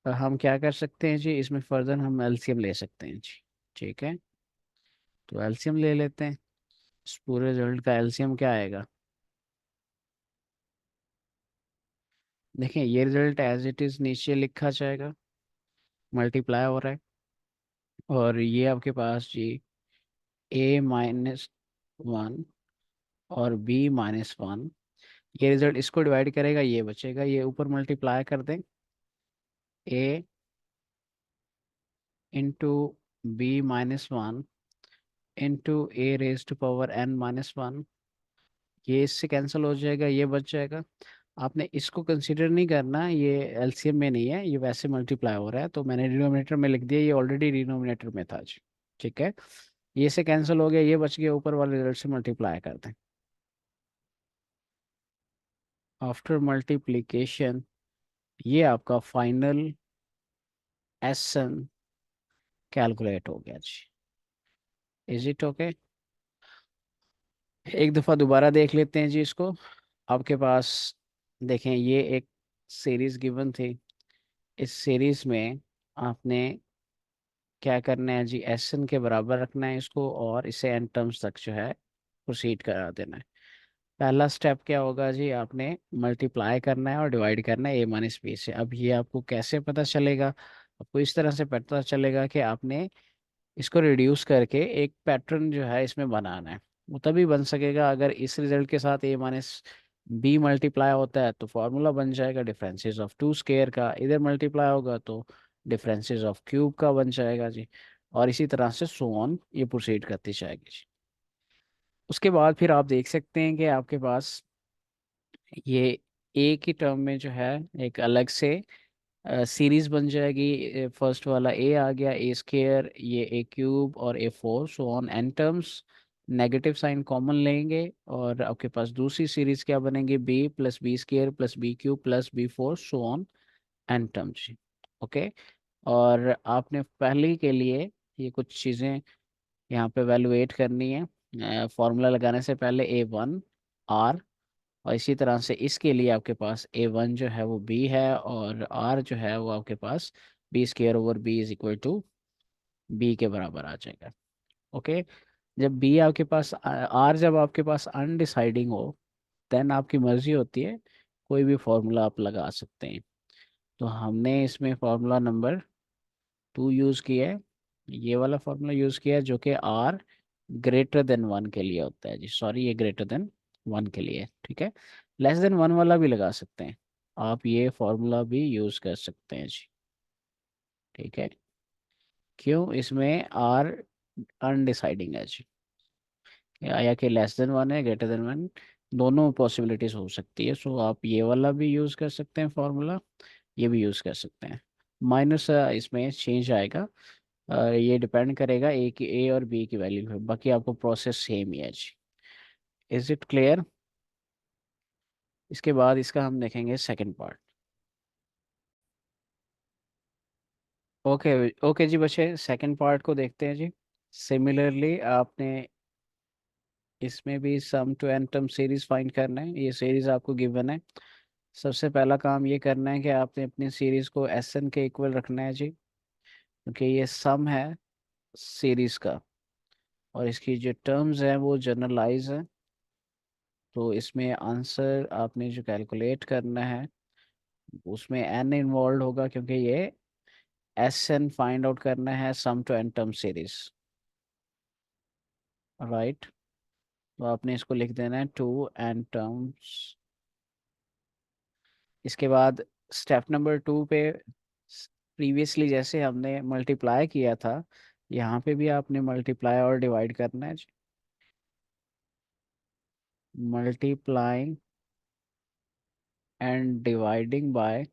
हम क्या कर सकते हैं जी, इसमें फर्दर हम एलसीएम ले सकते हैं जी। ठीक है, तो एलसीएम ले लेते हैं। इस पूरे रिजल्ट का एलसीएम क्या आएगा, देखें ये रिजल्ट एज इट इज़ नीचे लिखा जाएगा, मल्टीप्लाई हो रहा है, और ये आपके पास जी a-1 और b-1, ये रिजल्ट इसको डिवाइड करेगा, ये बचेगा, ये ऊपर मल्टीप्लाई कर दें, a into b-1 into a⁻n-1, ये इससे कैंसिल हो जाएगा, ये बच जाएगा। आपने इसको कंसीडर नहीं करना, ये एलसीएम में नहीं है, ये वैसे मल्टीप्लाई हो रहा है, तो मैंने डिनोमिनेटर में लिख दिया, ये ऑलरेडी डिनोमिनेटर में था जी। ठीक है, ये से कैंसिल हो गया, ये बच गया, ऊपर वाले रिजल्ट से मल्टीप्लाई कर दें। आफ्टर मल्टीप्लीकेशन ये आपका फाइनल एस एन कैलकुलेट हो गया जी। Is it okay? एक दफ़ा दोबारा देख लेते हैं जी इसको। आपके पास देखें, ये एक सीरीज गिवन थी। इस सीरीज में आपने क्या करना है जी, एस एन के बराबर रखना है इसको, और इसे एन टर्म्स तक जो है प्रोसीड करा देना है। पहला स्टेप क्या होगा जी, आपने मल्टीप्लाई करना है और डिवाइड करना है ए माइनस बी से। अब ये आपको कैसे पता चलेगा? आपको इस तरह से पता चलेगा कि आपने इसको रिड्यूस करके एक पैटर्न जो है इसमें बनाना है। वो तभी बन सकेगा अगर इस रिजल्ट के साथ ए माइनस बी मल्टीप्लाई होता है, तो फॉर्मूला बन जाएगा डिफरेंसेस ऑफ टू स्केयर का। इधर मल्टीप्लाई होगा तो डिफरेंसेस ऑफ क्यूब का बन जाएगा जी। और इसी तरह से सो ऑन ये प्रोसीड करती जाएगी जी। उसके बाद फिर आप देख सकते हैं कि आपके पास ये ए की टर्म में जो है एक अलग से सीरीज बन जाएगी। फर्स्ट वाला ए आ गया, ए स्केयर, ये ए क्यूब और A four, so on N terms. Negative sign common लेंगे और आपके पास दूसरी सीरीज क्या बनेगी, B plus B square plus B cube plus B four, so on N terms. Okay. और आपने पहले के लिए ये कुछ चीज़ें यहाँ पे वैल्यूएट करनी है। फॉर्मूला लगाने से पहले ए वन आर, और इसी तरह से इसके लिए आपके पास ए वन जो है वो बी है, और आर जो है वो आपके पास B square over B is equal to B के बराबर आ जाएगा। ओके। जब बी आपके पास आर जब आपके पास अनडिसाइडिंग हो, देन आपकी मर्जी होती है, कोई भी फॉर्मूला आप लगा सकते हैं। तो हमने इसमें फॉर्मूला नंबर टू यूज़ किया है, ये वाला फॉर्मूला यूज़ किया है, जो कि आर ग्रेटर देन वन के लिए होता है जी। सॉरी, ये ग्रेटर देन वन के लिए है, ठीक है। लेस देन वन वाला भी लगा सकते हैं आप, ये फॉर्मूला भी यूज़ कर सकते हैं जी। ठीक है। क्यों? इसमें आर अनडिसाइडिंग है जी। या कि लेस देन वन है, ग्रेटर देन वन, दोनों पॉसिबिलिटीज हो सकती है। सो आप ये वाला भी यूज़ कर सकते हैं फॉर्मूला, ये भी यूज़ कर सकते हैं। माइनस इसमें चेंज आएगा, ये डिपेंड करेगा ए की, ए और बी की वैल्यू पे। बाकी आपको प्रोसेस सेम ही है जी। Is it clear? इसके बाद इसका हम देखेंगे सेकंड पार्ट। ओके। ओके जी बच्चे, सेकंड पार्ट को देखते हैं जी। सिमिलरली आपने इसमें भी sum to N term series find करना है। ये सीरीज आपको गिवन है। सबसे पहला काम ये करना है कि आपने अपनी सीरीज को एस एन के इक्वल रखना है जी, क्योंकि ये सम है सीरीज का, और इसकी जो टर्म्स हैं वो जनरलाइज हैं। तो इसमें आंसर आपने जो कैलकुलेट करना है उसमें एन इन्वॉल्व होगा, क्योंकि ये एस एन फाइंड आउट करना है sum to N term series. Right. तो आपने इसको लिख देना है टू एन टर्म्स। इसके बाद स्टेप नंबर टू पे प्रीवियसली जैसे हमने मल्टीप्लाई किया था, यहाँ पे भी आपने मल्टीप्लाई और डिवाइड करना है। Multiplying and dividing bye.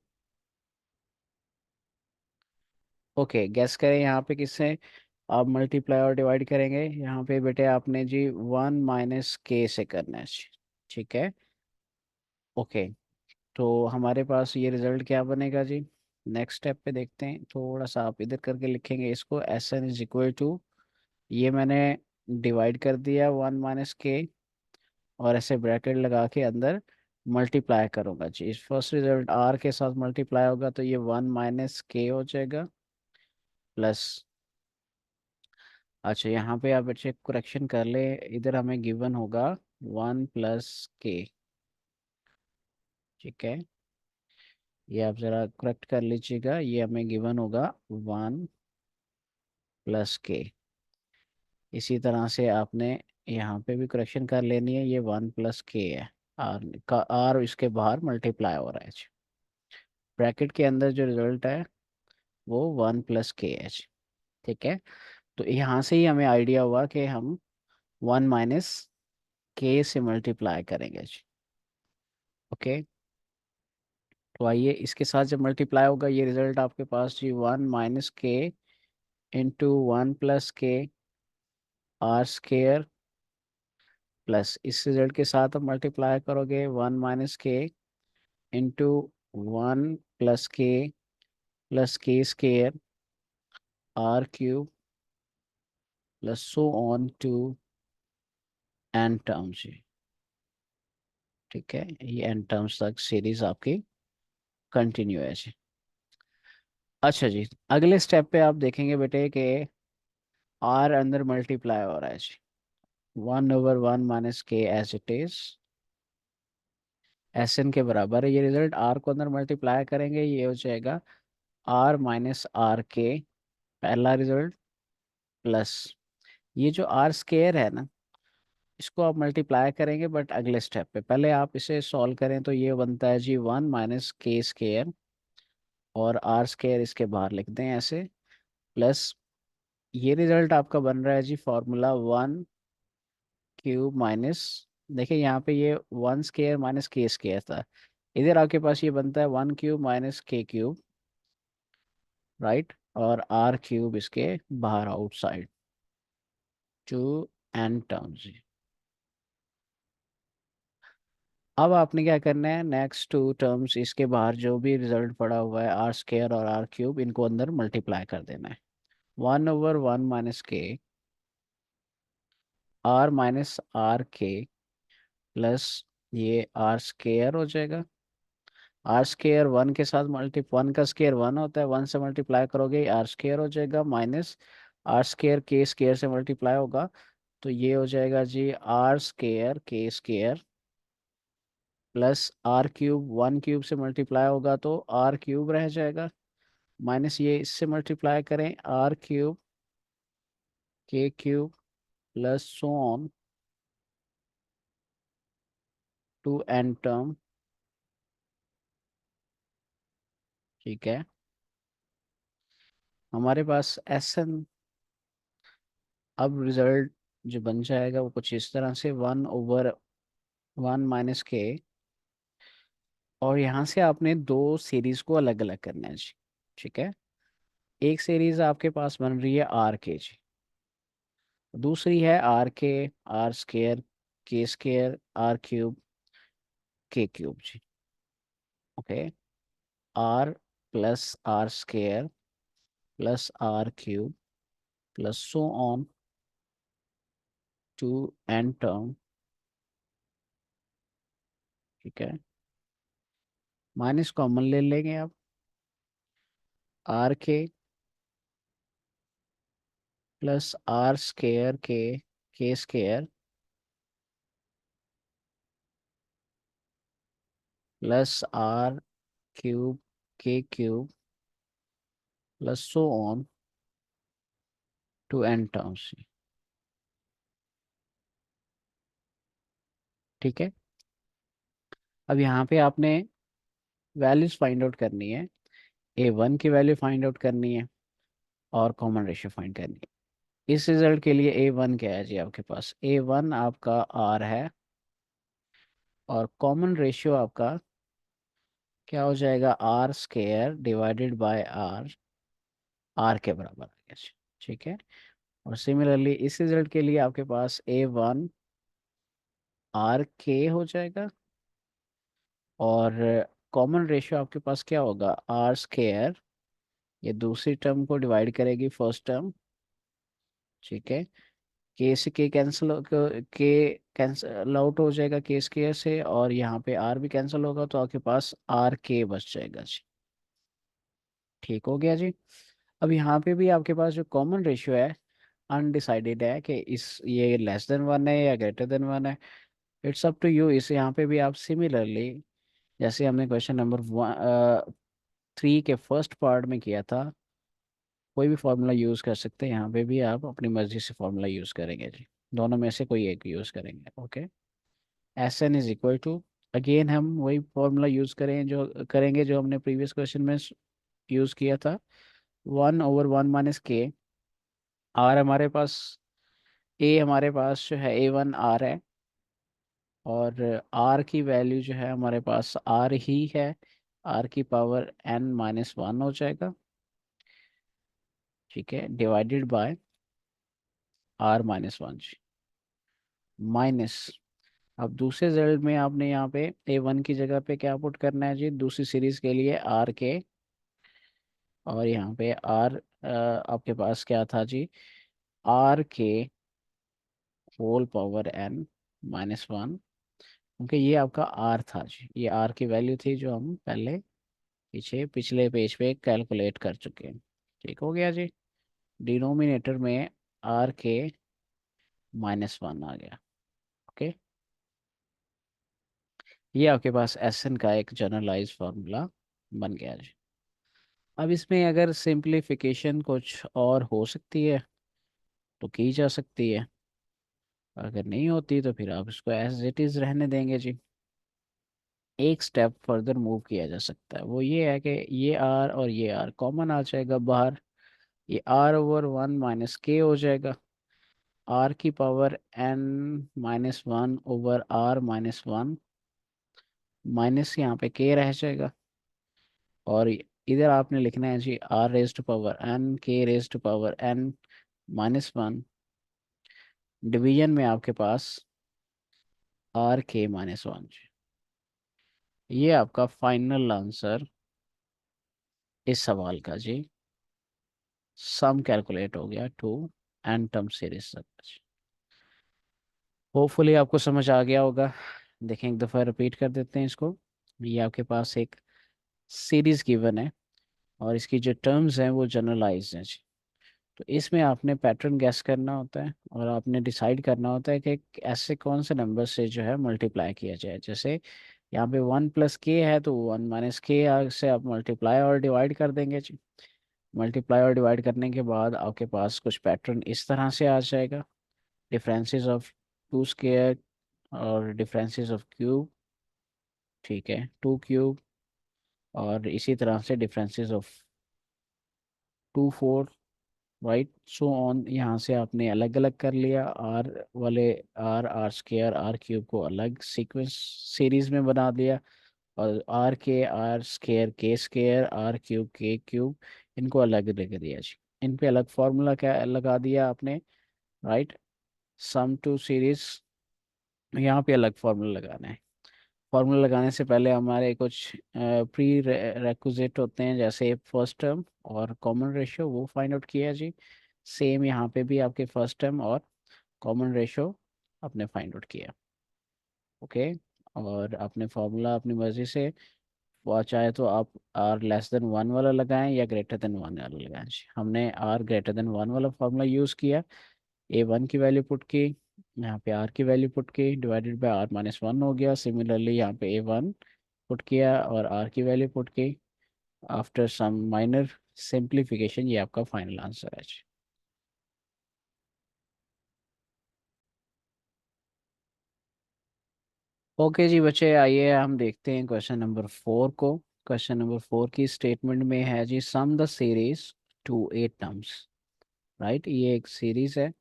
Okay, gas करें यहाँ पे किससे आप मल्टीप्लाई और डिवाइड करेंगे? यहाँ पे बेटे आपने जी वन माइनस के से करना है जी। ठीक है। ओके। तो हमारे पास ये रिजल्ट क्या बनेगा जी? नेक्स्ट स्टेप पे देखते हैं। थोड़ा सा आप इधर करके लिखेंगे इसको, S N is equal to, ये मैंने डिवाइड कर दिया वन माइनस के, और ऐसे ब्रैकेट लगा के अंदर मल्टीप्लाई करूंगा जी। इस फर्स्ट रिजल्ट आर के साथ मल्टीप्लाई होगा तो ये वन माइनस के हो जाएगा, प्लस, अच्छा यहाँ पे आप बच्चे करेक्शन कर ले, इधर हमें गिवन होगा वन प्लस के। ठीक है, ये आप ज़रा करेक्ट कर लीजिएगा, ये हमें गिवन होगा वन प्लस के। इसी तरह से आपने यहाँ पे भी करेक्शन कर लेनी है, ये वन प्लस के है, आर का, आर इसके बाहर मल्टीप्लाई हो रहा है। ब्रैकेट के अंदर जो रिजल्ट है वो वन प्लस के एच। ठीक है। तो यहाँ से ही हमें आइडिया हुआ कि हम वन माइनस के से मल्टीप्लाई करेंगे। ओके। तो आइए इसके साथ जब मल्टीप्लाई होगा ये रिजल्ट आपके पास जी one minus K into one plus K R square, plus इस रिजल्ट के साथ आप मल्टीप्लाई करोगे one minus K into one plus K square R cube, plus so on to N terms जी। ठीक है, ये एन टर्म्स तक सीरीज आपकी कंटिन्यू है जी। अच्छा जी, अगले स्टेप पे आप देखेंगे बेटे कि आर अंदर मल्टीप्लाई हो रहा है जी। 1/1 माइनस के as it is S N के बराबर है। ये रिजल्ट आर को अंदर मल्टीप्लाई करेंगे, ये हो जाएगा आर माइनस आर के, पहला रिजल्ट, प्लस ये जो आर स्केयर है ना, इसको आप मल्टीप्लाई करेंगे बट अगले स्टेप पे। पहले आप इसे सॉल्व करें तो ये बनता है जी 1 - के स्केयर, और आर स्केयर इसके बाहर लिख दें ऐसे, प्लस ये रिजल्ट आपका बन रहा है जी फॉर्मूला 1 क्यूब माइनस, देखिए यहाँ पे ये 1 स्केयर माइनस के स्केयर था, इधर आपके पास ये बनता है 1 क्यूब माइनस के क्यूब, राइट, और आर क्यूब इसके बाहर आउटसाइड टू एन टर्म्स। अब आपने क्या करना है, नेक्स्ट टू टर्म्स इसके बाहर जो भी रिजल्ट पड़ा हुआ है आर स्केयर और आर क्यूब, इनको अंदर मल्टीप्लाई कर देना है। 1/1 minus K are minus are के, प्लस ये आर स्केयर हो जाएगा। आर स्केयर वन के साथ मल्टी, वन का स्केयर वन होता है, वन से मल्टीप्लाई करोगे आर स्केयर हो जाएगा, माइनस आर स्केयर के स्केयर से मल्टीप्लाई होगा, तो ये हो जाएगा जी आर स्केयर के square, plus R cube, one cube से मल्टीप्लाई होगा तो आर क्यूब रह जाएगा, माइनस ये इससे मल्टीप्लाई करें आर क्यूब के cube, plus so on to N term. ठीक है, हमारे पास एस एन, अब रिजल्ट जो बन जाएगा वो कुछ इस तरह से 1/1 माइनस के, और यहाँ से आपने दो सीरीज को अलग अलग करना है जी। ठीक है, एक सीरीज आपके पास बन रही है आर के जी, दूसरी है आर के आर स्केयर के स्केयर आर क्यूब के क्यूब जी। Okay, R plus R square plus R cube plus so on to N term. ठीक है, माइनस कॉमन ले लेंगे आप, आर के प्लस आर स्केयर के स्केयर प्लस आर क्यूब के cube plus so on to N terms. ठीक है, अब यहाँ पे आपने वैल्यूज फाइंड आउट करनी है, A1 की वैल्यू फाइंड आउट करनी है और कॉमन रेशियो फाइंड करनी है। इस रिजल्ट के लिए A1 क्या है जी, आपके पास A1 आपका R है, और कॉमन रेशियो आपका क्या हो जाएगा, R square divided by R, R के बराबर आ गया जी। ठीक है, और सिमिलरली इस रिजल्ट के लिए आपके पास A1 आर के हो जाएगा, और कॉमन रेशियो आपके पास क्या होगा, आर स्केयर, ये दूसरी टर्म को डिवाइड करेगी फर्स्ट टर्म। ठीक है, के से के कैंसिल, के कैंसिल आउट हो जाएगा के स्केयर से, और यहाँ पे आर भी कैंसिल होगा तो आपके पास आर के बच जाएगा जी। ठीक हो गया जी। अब यहाँ पे भी आपके पास जो कॉमन रेशियो है अनडिसाइडेड है कि इस ये लेस देन वन है या ग्रेटर देन वन है, इट्स अप टू यू। इस यहाँ पे भी आप सिमिलरली जैसे हमने क्वेश्चन नंबर 3 के फर्स्ट पार्ट में किया था, कोई भी फॉर्मूला यूज़ कर सकते हैं, यहाँ पे भी आप अपनी मर्जी से फॉर्मूला यूज़ करेंगे जी, दोनों में से कोई एक यूज़ करेंगे। Okay, S N is equal to, again हम वही फॉर्मूला यूज़ करेंगे जो हमने प्रीवियस क्वेश्चन में यूज़ किया था, 1/1 माइनस के, आर हमारे पास, ए हमारे पास जो है A1 R है, और आर की वैल्यू जो है हमारे पास आर ही है, आर की पावर n-1 हो जाएगा। ठीक है, डिवाइडेड बाय R-1 जी, माइनस, अब दूसरे रिजल्ट में आपने यहाँ पे A1 की जगह पे क्या पुट करना है जी, दूसरी सीरीज के लिए आर के, और यहाँ पे आर आपके पास क्या था जी, आर के whole power N minus one, क्योंकि ये आपका आर था जी, ये आर की वैल्यू थी जो हम पहले पिछले पेज पे कैलकुलेट कर चुके हैं। ठीक हो गया जी। डिनोमिनेटर में आर के माइनस वन आ गया। ओके, ये आपके पास एस एन का एक जनरलाइज फार्मूला बन गया जी। अब इसमें अगर सिंप्लीफिकेशन कुछ और हो सकती है तो की जा सकती है, अगर नहीं होती तो फिर आप इसको एज इट इज़ रहने देंगे जी। एक स्टेप फर्दर मूव किया जा सकता है, वो ये है कि ये आर और ये आर कॉमन आ जाएगा बाहर। ये आर ओवर वन माइनस के हो जाएगा। आर की power N minus one over R minus one, minus यहाँ पे के रह जाएगा। और इधर आपने लिखना है जी आर रेज्ड पावर एन के raised power N minus one, division में आपके पास आर के माइनस वन। ये आपका फाइनल आंसर इस सवाल का जी। सम कैलकुलेट हो गया टू एन टर्म सीरीज तक। होपफुली आपको समझ आ गया होगा। देखें एक दफ़ा रिपीट कर देते हैं इसको। ये आपके पास एक सीरीज गिवन है और इसकी जो टर्म्स हैं वो जनरलाइज हैं जी। तो इसमें आपने पैटर्न गैस करना होता है और आपने डिसाइड करना होता है कि ऐसे कौन से नंबर से जो है मल्टीप्लाई किया जाए। जैसे यहाँ पे वन प्लस के है तो वन माइनस के से आप मल्टीप्लाई और डिवाइड कर देंगे जी। मल्टीप्लाई और डिवाइड करने के बाद आपके पास कुछ पैटर्न इस तरह से आ जाएगा। डिफरेंसेस ऑफ टू स्केयर और डिफरेंसेस ऑफ क्यूब, ठीक है, टू क्यूब, और इसी तरह से differences of two four, right so on. यहाँ से आपने अलग अलग कर लिया आर वाले, R R square R cube को अलग सीक्वेंस सीरीज में बना दिया, और आर के आर स्केयर के स्केयर आर क्यूब के क्यूब, इनको अलग लगा दिया जी। इन पे अलग फार्मूला क्या लगा दिया आपने, राइट। सम टू सीरीज, यहाँ पे अलग फार्मूला लगाना है। फार्मूला लगाने से पहले हमारे कुछ प्री रेक्विजिट होते हैं, जैसे फर्स्ट टर्म और कॉमन रेशियो, वो फाइंड आउट किया जी। सेम यहाँ पे भी आपके फर्स्ट टर्म और कॉमन रेशियो आपने फाइंड आउट किया। ओके, और आपने फार्मूला अपनी मर्जी से, वो चाहे तो आप आर लेस देन वन वाला लगाएं या ग्रेटर देन वन वाला लगाएं जी। हमने आर ग्रेटर देन वन वाला फार्मूला यूज़ किया। ए वन की वैल्यू पुट की, यहाँ पे आर की वैल्यू पुट की, divided by R minus one हो गया। सिमिलरली यहाँ पे ए वन पुट किया और आर की वैल्यू पुट की। आफ्टर सम माइनर सिंप्लीफिकेशन ये आपका फाइनल आंसर है जी। ओके जी बच्चे, आइए हम देखते हैं क्वेश्चन नंबर फोर को। क्वेश्चन नंबर फोर की स्टेटमेंट में है जी sum the series to eight terms, right. ये एक सीरीज है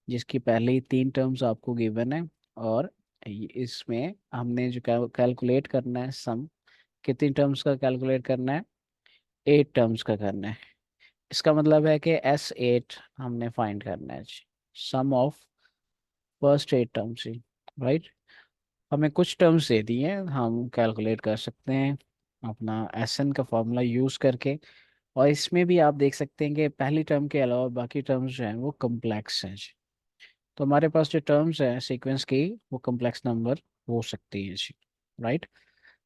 जिसकी पहली तीन टर्म्स आपको गिवन है, और इसमें हमने जो कैलकुलेट करना है सम, कितनी टर्म्स का कैलकुलेट करना है, एट टर्म्स का करना है। इसका मतलब है कि एस एट हमने फाइंड करना है, sum of first eight terms ही, राइट। हमें कुछ टर्म्स दे दी हैं, हम कैलकुलेट कर सकते हैं अपना एस एन का फॉर्मूला यूज़ करके। और इसमें भी आप देख सकते हैं कि पहली टर्म के अलावा बाकी टर्म्स जो हैं वो कम्प्लेक्स हैं जी। तो हमारे पास जो टर्म्स हैं सीक्वेंस की, वो कम्प्लेक्स नंबर हो सकती हैं जी, राइट।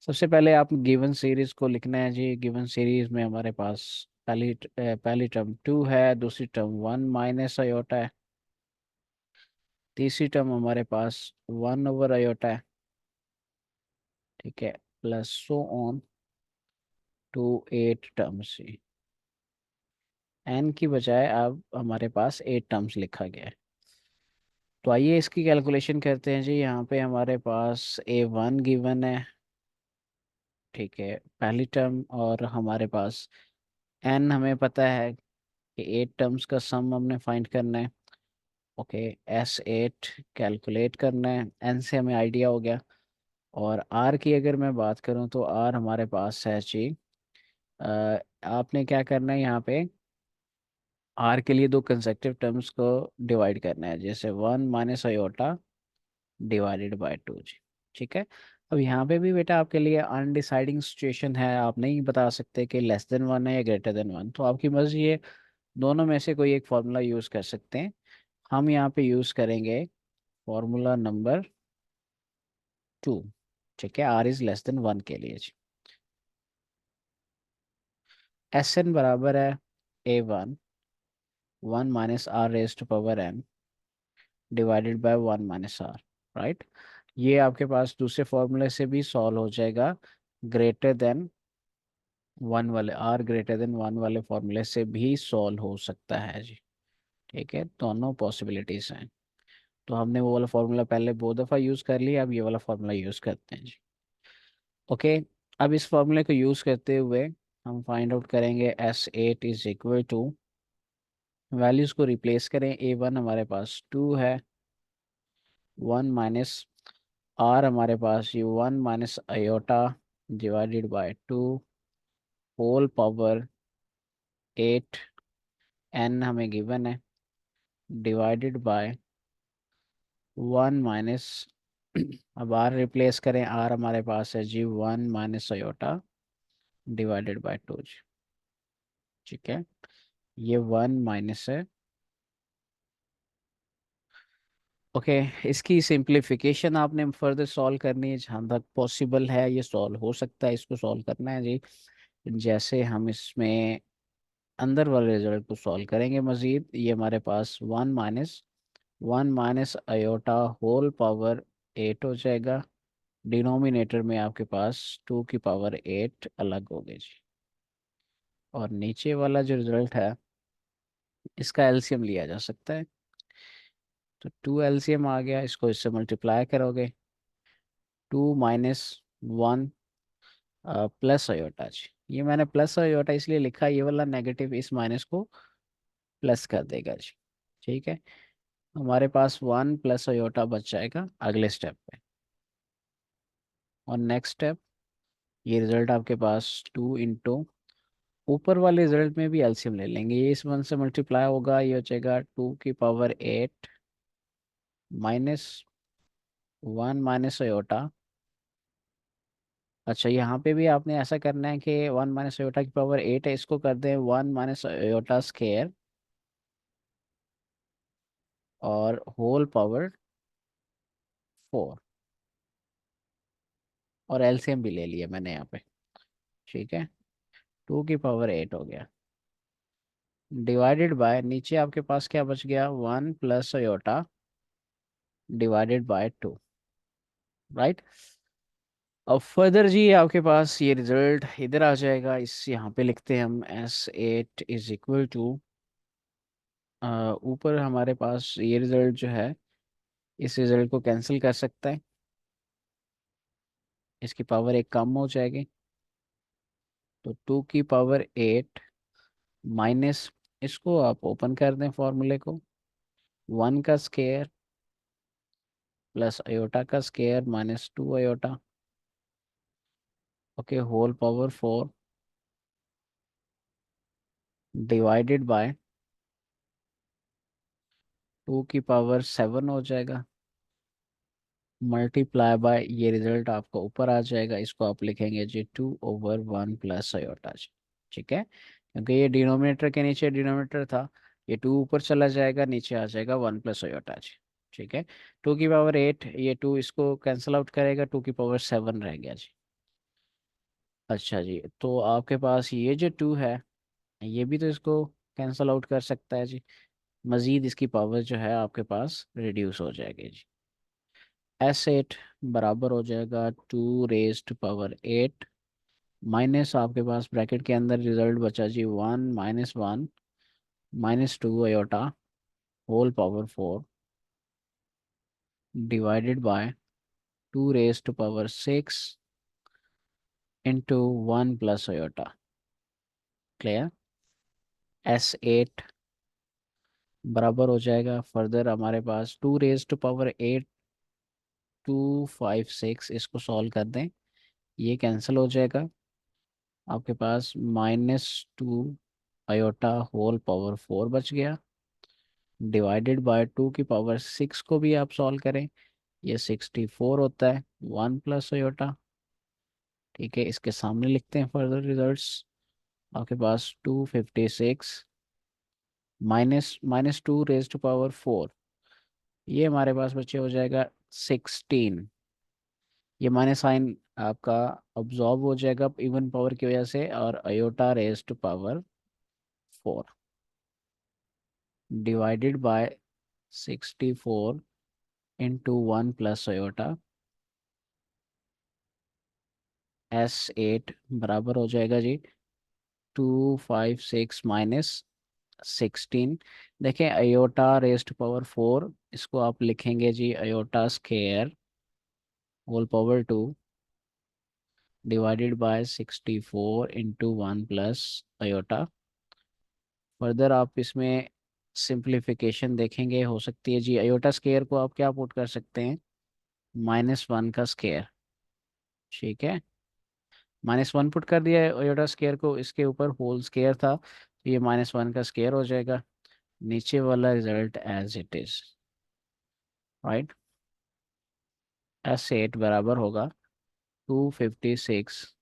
सबसे पहले आप गिवन सीरीज को लिखना है जी। गिवन सीरीज में हमारे पास पहली टर्म टू है, दूसरी टर्म वन माइनस अयोटा है, तीसरी टर्म हमारे पास वन ओवर अयोटा है, ठीक है, plus so on to eight terms जी। एन की बजाय अब हमारे पास एट टर्म्स लिखा गया है। तो आइए इसकी कैलकुलेशन करते हैं जी। यहाँ पे हमारे पास ए वन गिवन है, ठीक है, पहली टर्म, और हमारे पास एन हमें पता है कि एट टर्म्स का सम हमने फाइंड करना है। ओके, एस एट कैलकुलेट करना है, एन से हमें आइडिया हो गया। और आर की अगर मैं बात करूं तो आर हमारे पास है जी। आपने क्या करना है यहाँ पे, आर के लिए दो कंसेक्टिव टर्म्स को डिवाइड करना है, जैसे one minus iota divided by two जी, ठीक है। अब यहाँ पे भी बेटा आपके लिए अनडिसाइडिंग सिचुएशन है, आप नहीं बता सकते कि लेस देन वन है या ग्रेटर देन वन, तो आपकी मर्जी है, दोनों में से कोई एक फॉर्मूला यूज़ कर सकते हैं। हम यहाँ पे यूज करेंगे फॉर्मूला नंबर 2। ठीक है, आर इज लेस देन 1 के लिए जी। एस एन बराबर है A1 1 - r⁻n divided by 1 - r। Right, ये आपके पास दूसरे फॉर्मूले से भी सॉल्व हो जाएगा, ग्रेटर देन 1 वाले, आर ग्रेटर देन 1 वाले फॉर्मूले से भी सॉल्व हो सकता है जी। ठीक है, दोनों पॉसिबिलिटीज हैं। तो हमने वो वाला फॉर्मूला पहले 2 दफ़ा यूज़ कर लिया, अब ये वाला फॉर्मूला यूज़ करते हैं जी। ओके, अब इस फॉर्मूले को यूज़ करते हुए हम फाइंड आउट करेंगे S8 is equal to, values को रिप्लेस करें। A1 हमारे पास 2 है, 1 - r हमारे पास ये 1 - iota divided by 2 whole power 8, n हमें गिवन है, डिवाइडेड बाय 1 अब r रिप्लेस करें, r हमारे पास है जी 1 - आयोटा डिवाइडेड बाय 2 जी। ठीक है, ये 1 माइनस है। ओके, इसकी सिंप्लीफिकेशन आपने फर्दर सॉल्व करनी है, जहाँ तक पॉसिबल है ये सॉल्व हो सकता है, इसको सॉल्व करना है जी। जैसे हम इसमें अंदर वाले रिजल्ट को सॉल्व करेंगे मज़ीद, ये हमारे पास 1 - 1 - आयोटा होल पावर 8 हो जाएगा। डिनोमिनेटर में आपके पास 2 की पावर 8 अलग हो गई जी। और नीचे वाला जो रिजल्ट है, इसका एलसीएम लिया जा सकता है। तो 2 एलसीएम आ गया, इसको इससे मल्टीप्लाई करोगे, 2 - 1 प्लस आयोटा जी। ये मैंने प्लस आयोटा इसलिए लिखा, ये वाला नेगेटिव इस माइनस को प्लस कर देगा जी। ठीक है, हमारे पास 1 प्लस आयोटा बच जाएगा अगले स्टेप पे। और नेक्स्ट स्टेप, ये रिजल्ट आपके पास 2 ऊपर वाले रिजल्ट में भी एलसीएम ले लेंगे, ये इस 1 से मल्टीप्लाई होगा, ये हो जाएगा 2 की पावर 8 -1 - आयोटा। अच्छा, यहाँ पे भी आपने ऐसा करना है कि 1 - आयोटा की पावर 8 है, इसको कर दें 1 - आयोटा स्केयर और होल पावर 4। और एलसीएम भी ले लिया मैंने यहाँ पे। ठीक है, 2 की पावर 8 हो गया, डिवाइडेड बाय नीचे आपके पास क्या बच गया, 1 + आयोटा डिवाइडेड बाय 2। राइट, अब फर्दर जी आपके पास ये रिजल्ट इधर आ जाएगा, इस यहाँ पे लिखते हैं हम S8 इज इक्वल टू, ऊपर हमारे पास ये रिजल्ट जो है, इस रिजल्ट को कैंसिल कर सकता है, इसकी पावर 1 कम हो जाएगी। तो 2 की पावर 8 माइनस, इसको आप ओपन कर दें फॉर्मूले को, 1 का स्केयर प्लस आयोटा का square -2 iota, okay, whole power 4 divided by 2 की पावर 7 हो जाएगा, मल्टीप्लाई बाय ये रिजल्ट आपका ऊपर आ जाएगा, इसको आप लिखेंगे जी 2/1 प्लस आयोटा जी। ठीक है, क्योंकि ये डिनोमिनेटर के नीचे डिनोमिनेटर था, ये 2 ऊपर चला जाएगा, नीचे आ जाएगा 1 + आयोटा जी। ठीक है, 2 की पावर 8, ये 2 इसको कैंसिल आउट करेगा, 2 की पावर 7 रह गया जी। अच्छा जी, तो आपके पास ये जो 2 है, ये भी तो इसको कैंसिल आउट कर सकता है जी। मजीद इसकी पावर जो है आपके पास रिड्यूस हो जाएगी जी। S8 बराबर हो जाएगा 2 raised to power 8 माइनस आपके पास ब्रैकेट के अंदर रिजल्ट बचा जी 1 - 1 - 2 iota whole power 4 divided by 2 raised to power 6 into 1 + iota. Clear, S8 बराबर हो जाएगा, फर्दर हमारे पास 2 raised to power 8 256, इसको सॉल्व कर दें, ये कैंसिल हो जाएगा, आपके पास -2 आयोटा होल पावर 4 बच गया, डिवाइडेड बाय 2 की पावर 6 को भी आप सॉल्व करें, ये 64 होता है 1 + आयोटा। ठीक है, इसके सामने लिखते हैं फर्दर रिजल्ट्स, आपके पास 256 -2 raised to power 4 ये हमारे पास बच्चे हो जाएगा 16। ये माइनस साइन आपका ऑब्जॉर्ब हो जाएगा इवन पावर की वजह से, और iota raise to power 4 divided by 64 into 1 plus iota S8 बराबर हो जाएगा जी 256 माइनस 16। देखें अयोटा रेस्ट पावर 4, इसको आप लिखेंगे जी iota square whole power 2 divided by 64 into 1 plus iota. Further आप इसमें सिंप्लीफिकेशन देखेंगे, हो सकती है जी अयोटा स्केयर को आप क्या पुट कर सकते हैं, -1 का स्केयर। ठीक है, -1 पुट कर दिया है अयोटा स्केयर को, इसके ऊपर होल स्केयर था तो ये -1 का स्केयर हो जाएगा। नीचे वाला result as it is, right. S8 बराबर होगा 256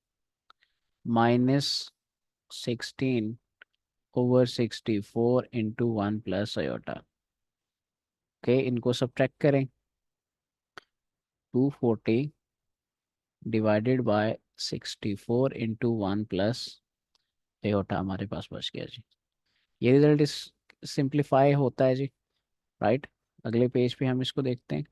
-16/64 इंटू 1 प्लस अयोटा। ओके, इनको सब्ट्रैक्ट करें। 240 divided by 64 into 1 plus iota हमारे पास बच गया जी। ये रिजल्ट इस सिंप्लीफाई होता है जी, राइट। अगले पेज पे हम इसको देखते हैं।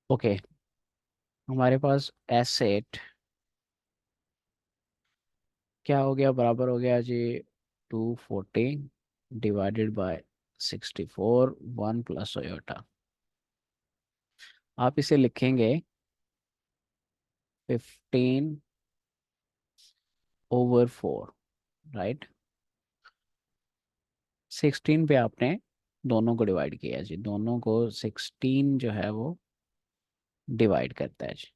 ओके, हमारे पास S8 क्या हो गया, बराबर हो गया जी 240 डिवाइडेड बाय 64 1 प्लस अयोटा। आप इसे लिखेंगे 15/4, राइट। 16 पे आपने दोनों को डिवाइड किया जी, दोनों को 16 जो है वो डिवाइड करता है जी।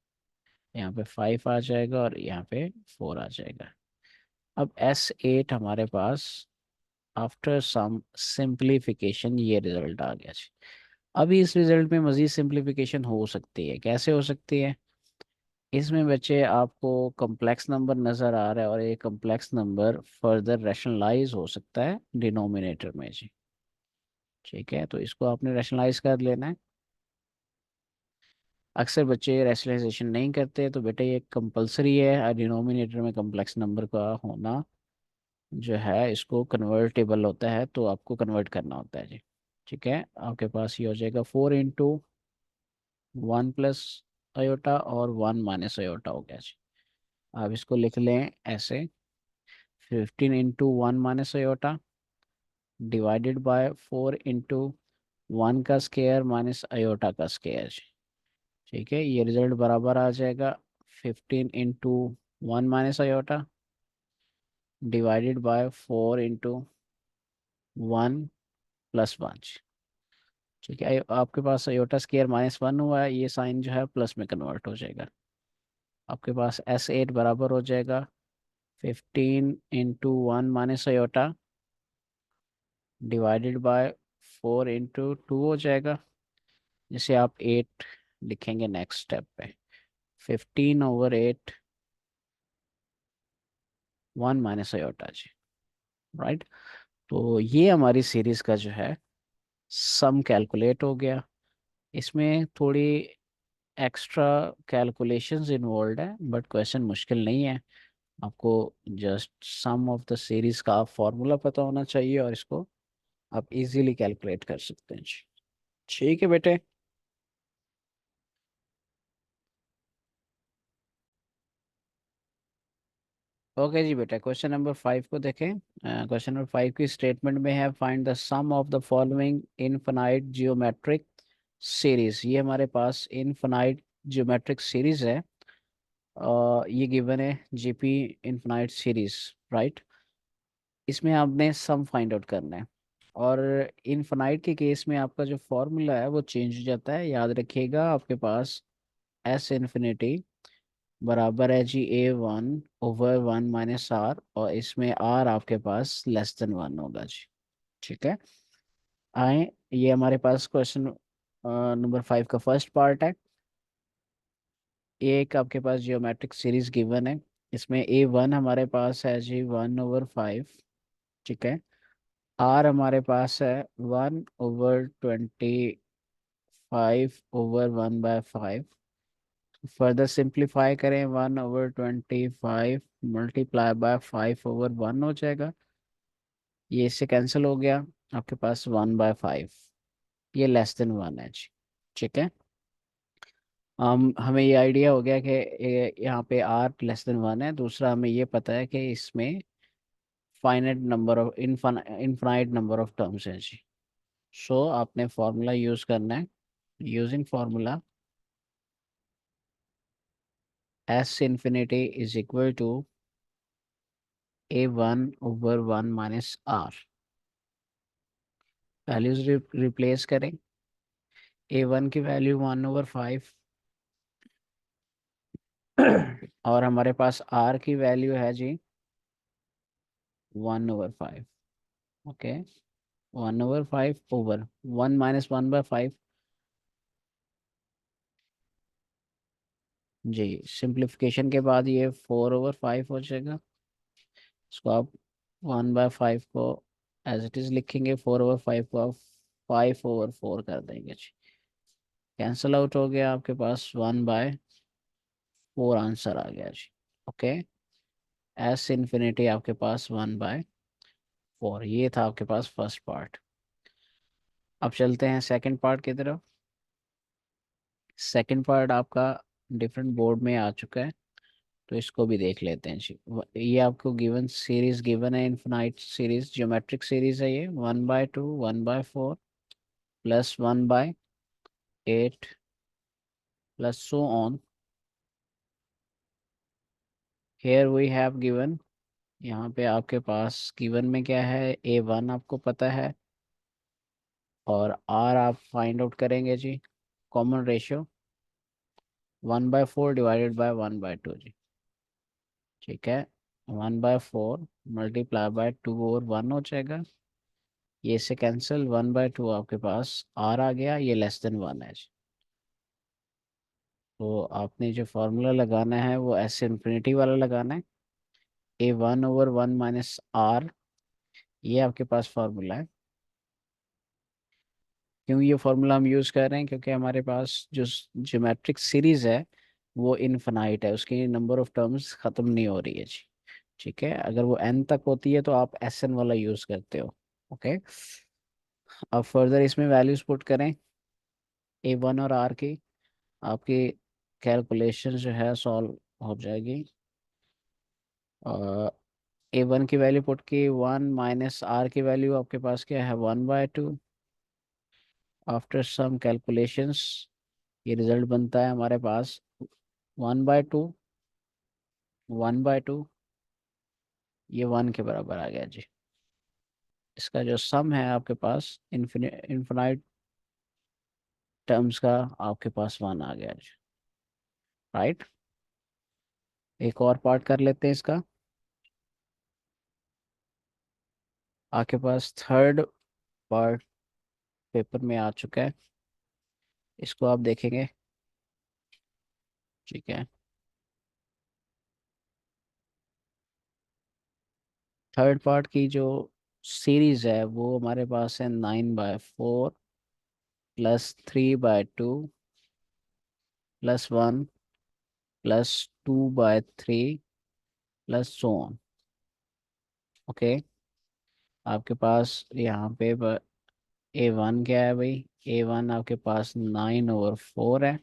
यहाँ पे 5 आ जाएगा और यहाँ पे 4 आ जाएगा। अब S8 हमारे पास आफ्टर सम सिंप्लीफिकेशन ये रिजल्ट आ गया जी। अभी इस रिजल्ट में मज़ीद सिंप्लीफिकेशन हो सकती है, कैसे हो सकती है। इसमें बच्चे आपको कम्प्लेक्स नंबर नज़र आ रहा है और ये कम्प्लेक्स नंबर फर्दर रैशनलाइज हो सकता है डिनोमिनेटर में जी। ठीक है, तो इसको आपने रैशनलाइज कर लेना है। अक्सर बच्चे रैशनलाइजेशन नहीं करते, तो बेटा ये कंपलसरी है डिनोमिनेटर में कम्प्लेक्स नंबर का होना जो है, इसको कन्वर्टेबल होता है तो आपको कन्वर्ट करना होता है जी। ठीक है, आपके पास ये हो जाएगा 4 इंटू 1 प्लस अयोटा और 1 माइनस अयोटा हो गया जी। आप इसको लिख लें ऐसे 15 into 1 minus iota divided bye 4 into 1 का स्केयर माइनस अयोटा का स्केयर। ठीक है, ये रिजल्ट बराबर आ जाएगा 15 into 1 minus iota divided bye 4 into 1 plus 1। ठीक है, आपके पास अयोटा स्केयर -1 हुआ है, ये साइन जो है प्लस में कन्वर्ट हो जाएगा। आपके पास S8 बराबर हो जाएगा 15 into 1 minus iota divided bye 4 into 2 हो जाएगा, जिसे आप 8 लिखेंगे नेक्स्ट स्टेप पे। 15/8 1 माइनस अयोटा जी, राइट। तो ये हमारी सीरीज का जो है सम कैलकुलेट हो गया। इसमें थोड़ी एक्स्ट्रा कैलकुलेशंस इन्वॉल्व है, बट क्वेश्चन मुश्किल नहीं है। आपको just sum of the series का फॉर्मूला पता होना चाहिए और इसको आप इजीली कैलकुलेट कर सकते हैं जी। ठीक है बेटे। ओके जी बेटा, क्वेश्चन नंबर 5 को देखें। क्वेश्चन नंबर 5 की स्टेटमेंट में है find the sum of the following infinite geometric series. ये हमारे पास इनफिनाइट जियोमेट्रिक सीरीज है। ये गिवन है जीपी इनफिनाइट सीरीज, राइट। इसमें आपने सम फाइंड आउट करना है, और इनफिनाइट के केस में आपका जो फॉर्मूला है वो चेंज हो जाता है। याद रखिएगा, आपके पास S इन्फिनिटी बराबर है जी A1/1 - R, और इसमें R आपके पास <<1 होगा जी। ठीक है, आए, ये हमारे पास क्वेश्चन नंबर 5 का फर्स्ट पार्ट है। ये एक आपके पास जियोमेट्रिक सीरीज गिवन है। इसमें A1 हमारे पास है जी 1/5, ठीक है। R हमारे पास है 1/25/1/5। फर्दर सिंप्लीफाई करें, 1/25 मल्टीप्लाई बाय 5/1 हो जाएगा। ये इससे कैंसिल हो गया, आपके पास 1/5। ये लेस देन 1 है जी, ठीक है। हमें ये आइडिया हो गया कि यहाँ पे R लेस देन 1 है। दूसरा हमें ये पता है कि इसमें finite number of infinite number of terms हैं जी। सो आपने फॉर्मूला यूज करना है। Using formula, S infinity is equal to A1/1 minus R। Values replace करें। A1 की वैल्यू 1/5 और हमारे पास R की वैल्यू है जी 1/5। ओके, 1/5 ओवर 1 - 1/5 जी। सिंप्लीफिकेशन के बाद ये 4/5 हो जाएगा। इसको आप 1/5 को एज इट इज लिखेंगे, 4/5 को आप 5/4 कर देंगे जी। कैंसल आउट हो गया, आपके पास 1/4 आंसर आ गया जी। ओके, एस इन्फिनिटी आपके पास 1/4। ये था आपके पास फर्स्ट पार्ट। अब चलते हैं सेकंड पार्ट की तरफ। सेकंड पार्ट आपका डिफरेंट बोर्ड में आ चुका है, तो इसको भी देख लेते हैं जी। ये आपको गिवन सीरीज गिवन है, इन्फिनाइट सीरीज, ज्योमेट्रिक सीरीज है ये। 1/2, 1/4 plus 1/8 plus so on. Here we have given, यहाँ पे आपके पास गिवन में क्या है, A1 आपको पता है और R आप फाइंड आउट करेंगे जी। कॉमन रेशियो 1/4 डिवाइडेड बाय 1/2 जी, ठीक है। 1/4 मल्टीप्लाई बाय 2/1 हो जाएगा। ये से कैंसिल, 1/2 आपके पास R आ गया, ये लेस देन 1 है जी। तो आपने जो फॉर्मूला लगाना है वो एस इन्फिनिटी वाला लगाना है। A1/1 माइनस R, ये आपके पास फॉर्मूला है। क्यों ये फॉर्मूला हम यूज़ कर रहे हैं, क्योंकि हमारे पास जो ज्योमेट्रिक सीरीज है वो इनफिनाइट है, उसकी नंबर ऑफ टर्म्स ख़त्म नहीं हो रही है जी, ठीक है। अगर वो n तक होती है तो आप Sn वाला यूज़ करते हो। ओके, अब फर्दर इसमें वैल्यूज पुट करें A1 और R की, आपकी कैलकुलेशन जो है सॉल्व हो जाएगी। A1 की वैल्यू पुट की, 1 माइनस R की वैल्यू आपके पास क्या है, 1/2। आफ्टर सम कैलकुलेशंस ये रिजल्ट बनता है हमारे पास 1/2, 1/2, ये 1 के बराबर आ गया जी। इसका जो सम है आपके पास इन्फिनाइट टर्म्स का, आपके पास 1 आ गया जी, राइट। एक और पार्ट कर लेते हैं इसका। आपके पास थर्ड पार्ट पेपर में आ चुका है, इसको आप देखेंगे, ठीक है। थर्ड पार्ट की जो सीरीज है वो हमारे पास है 9/4 plus 3/2 +1 +2/3 plus so on. Okay, आपके पास यहाँ पे A1 क्या है भाई, A1 आपके पास 9/4 है।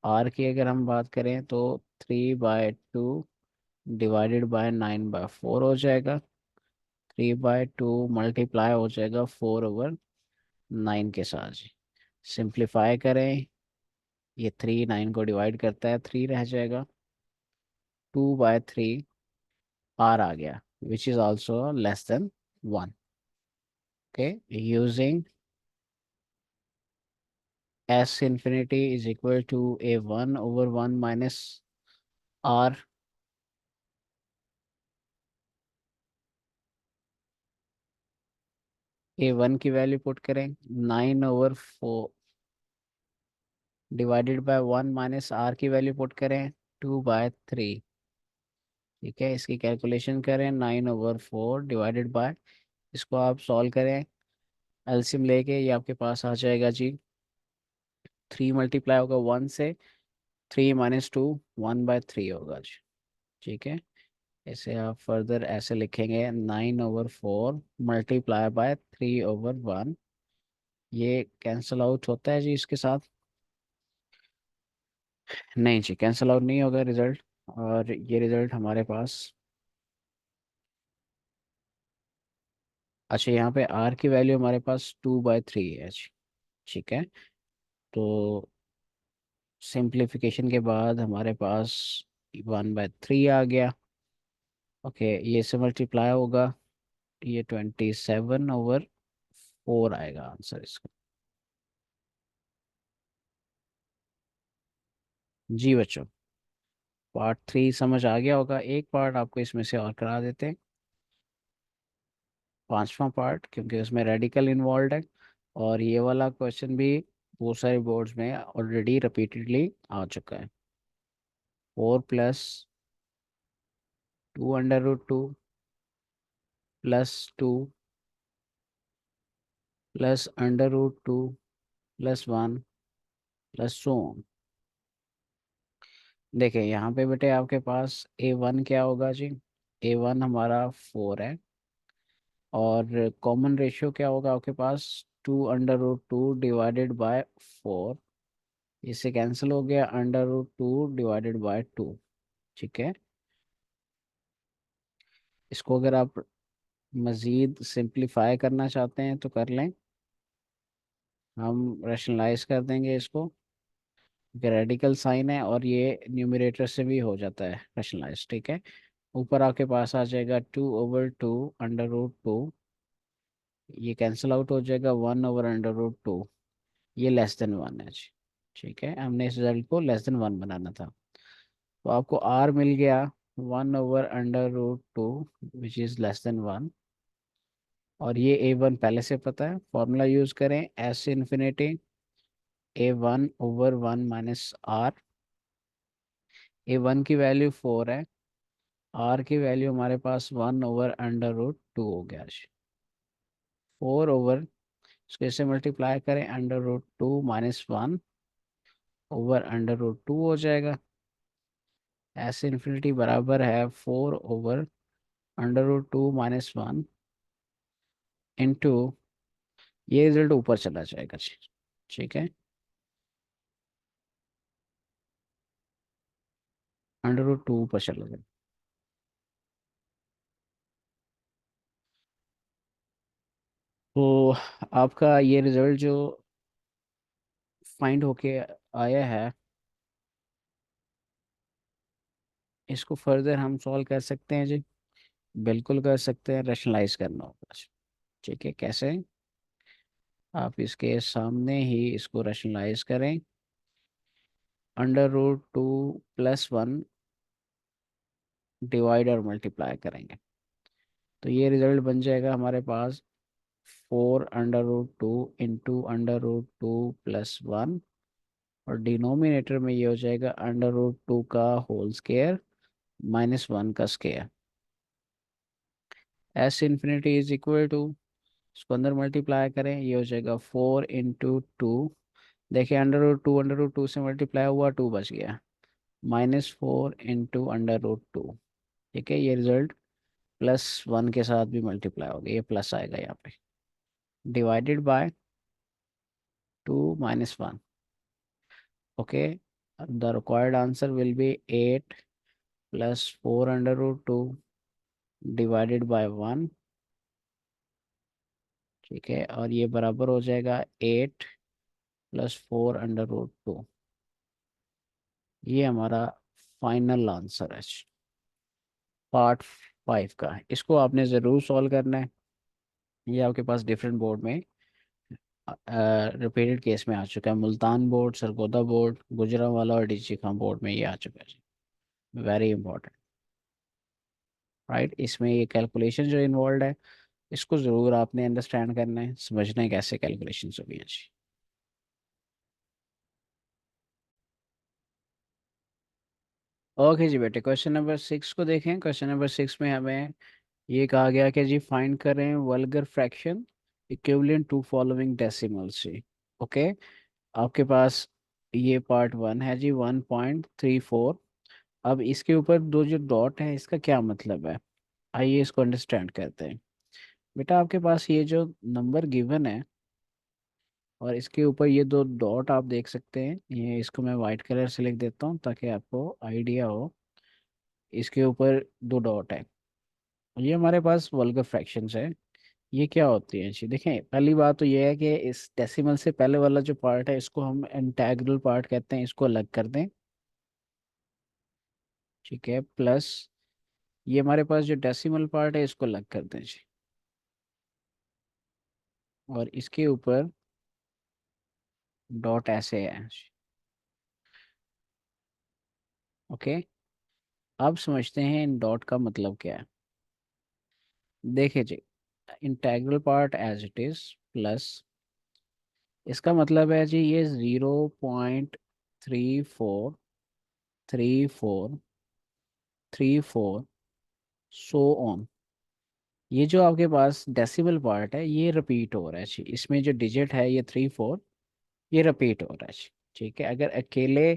R की अगर हम बात करें तो 3/2 डिवाइडेड बाय 9/4 हो जाएगा। 3/2 मल्टीप्लाई हो जाएगा 4/9 के साथ जी। सिंप्लीफाई करें, ये 3 9 को डिवाइड करता है, 3 रह जाएगा। 2/3 R आ गया, which is also less than 1। Okay, using S infinity is equal to A1/1 minus R। A1 की वैल्यू पुट करें, 9/4 डिवाइडेड बाय 1 माइनस R की वैल्यू पुट करें, 2/3। ठीक है, इसकी कैलकुलेशन करें, 9/4 डिवाइडेड बाय, इसको आप सॉल्व करें एलसीएम लेके, ये आपके पास आ जाएगा जी, 3 मल्टीप्लाई होगा 1 से, 3 - 2 1/3 होगा जी। ठीक है, इसे आप फर्दर ऐसे लिखेंगे, 9/4 मल्टीप्लाई बाय 3/1, ये कैंसिल आउट होता है जी इसके साथ। नहीं जी, कैंसिल आउट नहीं होगा रिजल्ट, और ये रिजल्ट हमारे पास, अच्छा यहाँ पे आर की वैल्यू हमारे पास 2/3 है जी। ठीक है, तो सिंप्लीफिकेशन के बाद हमारे पास 1/3 आ गया। ओके, ये से मल्टीप्लाई होगा, ये 27/4 आएगा आंसर इसका। जी बच्चों, पार्ट 3 समझ आ गया होगा, एक पार्ट आपको इसमें से और करा देते हैं, पांचवा पार्ट, क्योंकि उसमें रेडिकल इन्वॉल्व है, और ये वाला क्वेश्चन भी बहुत सारे बोर्ड्स में ऑलरेडी रिपीटेडली आ चुका है। 4 + 2 √2 +2 +√2 +1 +so on। देखिए यहाँ पे बेटे आपके पास A1 क्या होगा जी, A1 हमारा 4 है, और कॉमन रेशियो क्या होगा आपके पास, 2√2 डिवाइडेड बाय 4, इससे कैंसिल हो गया, √2 डिवाइडेड बाय 2। ठीक है, इसको अगर आप मज़ीद सिंप्लीफाई करना चाहते हैं तो कर लें, हम रैशनलाइज कर देंगे इसको, क्योंकि रेडिकल साइन है, और ये न्यूमरेटर से भी हो जाता है रैशनलाइज। ठीक है, ऊपर आपके पास आ जाएगा 2/2 √2, ये कैंसिल आउट हो जाएगा, 1/√2, ये <<1 है जी। ठीक है, हमने इस रिजल्ट को <<1 बनाना था, तो आपको आर मिल गया 1/√2 विच इज़ <<1, और ये A1 पहले से पता है, फॉर्मूला यूज करें, S infinity A1/1 - R। A1 की वैल्यू 4 है, आर की वैल्यू हमारे पास 1/√2 हो गया जी। 4 ओवर, इसको इससे मल्टीप्लाई करें, √2 - 1/√2 हो जाएगा, एस इन्फिनिटी बराबर है 4/√2 - 1 इंटू, ये रिजल्ट ऊपर चला जाएगा जी। ठीक है, √2 ऊपर चला जाएगा, तो आपका ये रिजल्ट जो फाइंड होके आया है, इसको फर्दर हम सॉल्व कर सकते हैं जी, बिल्कुल कर सकते हैं, रैशनलाइज करना होगा जी। ठीक है, कैसे, आप इसके सामने ही इसको रैशनलाइज करें, √2 +1 डिवाइड और मल्टीप्लाई करेंगे, तो ये रिजल्ट बन जाएगा हमारे पास 4 √2 इंटू √2 + 1, और डिनोमिनेटर में ये हो जाएगा √2 का होल स्केयर -1 का square, S infinity is equal to, इसको अंदर मल्टीप्लाई करें, ये हो जाएगा 4 × 2, देखिए √2 से मल्टीप्लाई हुआ, 2 बच गया, -4 इंटू √2। ठीक है, ये रिजल्ट +1 के साथ भी मल्टीप्लाई हो गया, ये प्लस आएगा यहाँ पे, divided by 2 - 1। Okay, the required answer will be 8 + 4 √2 divided by 1। ठीक है, और ये बराबर हो जाएगा 8 + 4 √2, ये हमारा फाइनल आंसर है पार्ट 5 का। इसको आपने ज़रूर सॉल्व करना है, ये आपके पास डिफरेंट बोर्ड में रिपीटेड केस में आ चुका है, मुल्तान बोर्ड, सरगोदा बोर्ड, गुजरांवाला और डीसी खां बोर्ड में ये आ चुका है, वेरी इंपॉर्टेंट। राइट, इसमें ये कैलकुलेशन जो इन्वॉल्व है, इसको ज़रूर आपने अंडरस्टैंड करना है, समझना है कैसे कैलकुलेशन हुई है जी। ओके जी बेटे, क्वेश्चन नंबर 6 को देखें। क्वेश्चन नंबर 6 में हमें ये कहा गया कि जी फाइंड करें vulgar fraction equivalent to following decimal से। ओके, आपके पास ये पार्ट 1 है जी, 1.34। अब इसके ऊपर दो जो डॉट है, इसका क्या मतलब है, आइए इसको अंडरस्टैंड करते हैं। बेटा आपके पास ये जो नंबर गिवन है और इसके ऊपर ये दो डॉट आप देख सकते हैं, ये इसको मैं वाइट कलर से लिख देता हूँ ताकि आपको आइडिया हो। इसके ऊपर दो डॉट है, ये हमारे पास वल्गर फ्रैक्शंस है। ये क्या होती है जी, देखें पहली बात तो ये है कि इस डेसिमल से पहले वाला जो पार्ट है इसको हम इंटेग्रल पार्ट कहते हैं, इसको अलग कर दें। ठीक है, प्लस ये हमारे पास जो डेसिमल पार्ट है इसको अलग कर दें जी, और इसके ऊपर डॉट ऐसे है। ओके, अब समझते हैं इन डॉट का मतलब क्या है। देखिए जी, integral part as it is plus, इसका मतलब है जी ये 0.343434 सो ऑन। ये जो आपके पास डेसिमल पार्ट है ये रिपीट हो रहा है जी, इसमें जो डिजिट है ये 3 4, ये रिपीट हो रहा है जी। ठीक है, अगर अकेले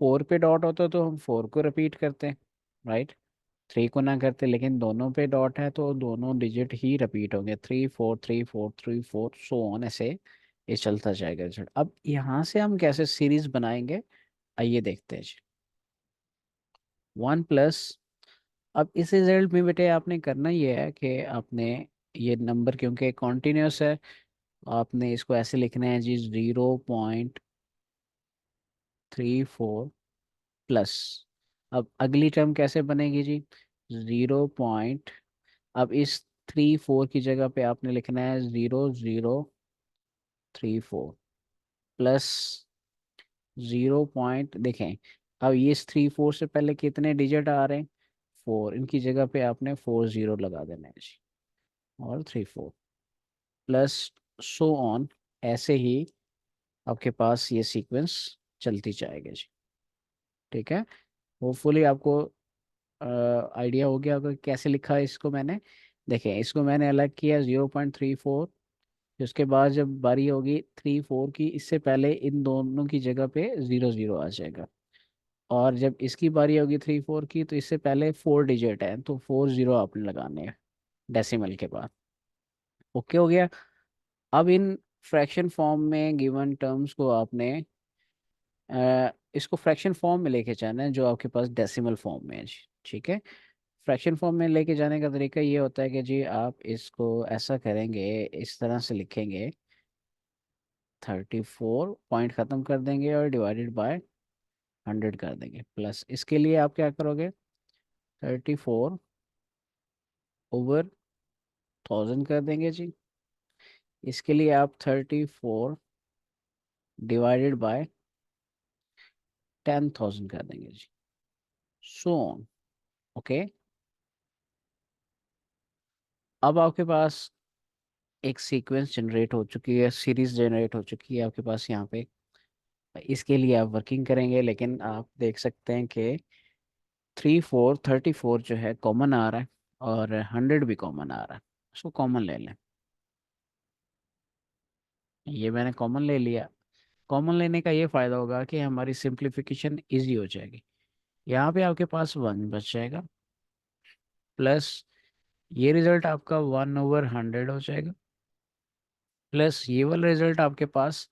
4 पे डॉट होता तो हम 4 को रिपीट करते हैं, राइट, 3 को ना करते, लेकिन दोनों पे डॉट है तो दोनों डिजिट ही रिपीट होंगे, 3 4 3 4 3 4 सो ऑन, ऐसे ये चलता जाएगा रिजल्ट। अब यहाँ से हम कैसे सीरीज बनाएंगे, आइए देखते हैं जी। 1 प्लस, अब इस रिजल्ट में बेटे आपने करना ये है कि आपने ये नंबर क्योंकि कॉन्टिन्यूस है, आपने इसको ऐसे लिखना है जी, 0.34 प्लस। अब अगली टर्म कैसे बनेगी जी, 0. अब इस 3 4 की जगह पे आपने लिखना है 0 0 3 4 प्लस 0. देखें, अब ये इस 3 4 से पहले कितने डिजिट आ रहे हैं, 4, इनकी जगह पे आपने 4 0 लगा देना है जी, और 3 4 प्लस सो ऑन, ऐसे ही आपके पास ये सीक्वेंस चलती जाएगी जी। ठीक है, होपफुली आपको आइडिया हो गया होगा कि कैसे लिखा है इसको मैंने। देखें, इसको मैंने अलग किया 0.34, उसके बाद जब बारी होगी 3 4 की, इससे पहले इन दोनों की जगह पे 0 0 आ जाएगा, और जब इसकी बारी होगी 3 4 की तो इससे पहले 4 डिजिट है तो 4 0 आपने लगाने हैं डेसिमल के बाद। ओके हो गया। अब इन फ्रैक्शन फॉर्म में गिवन टर्म्स को आपने इसको फ्रैक्शन फॉर्म में लेके जाना है जो आपके पास डेसिमल फॉर्म में है जी। ठीक है, फ्रैक्शन फॉर्म में लेके जाने का तरीका ये होता है कि जी आप इसको ऐसा करेंगे, इस तरह से लिखेंगे, 34 पॉइंट ख़त्म कर देंगे और डिवाइडेड बाय 100 कर देंगे, प्लस इसके लिए आप क्या करोगे, 34/1000 कर देंगे जी। इसके लिए आप 34/10,000 कर देंगे जी, सो ऑन। ओके, अब आपके पास एक सीक्वेंस जनरेट हो चुकी है, सीरीज जनरेट हो चुकी है आपके पास यहाँ पे। इसके लिए आप वर्किंग करेंगे, लेकिन आप देख सकते हैं कि 34 जो है कॉमन आ रहा है, और 100 भी कॉमन आ रहा है, उसको कॉमन ले लें। ये मैंने कॉमन ले लिया। कॉमन लेने का ये फ़ायदा होगा कि हमारी सिंप्लीफिकेशन इजी हो जाएगी। यहाँ पे आपके पास 1 बच जाएगा, प्लस ये रिजल्ट आपका 1/100 हो जाएगा, प्लस ये वाला रिजल्ट आपके पास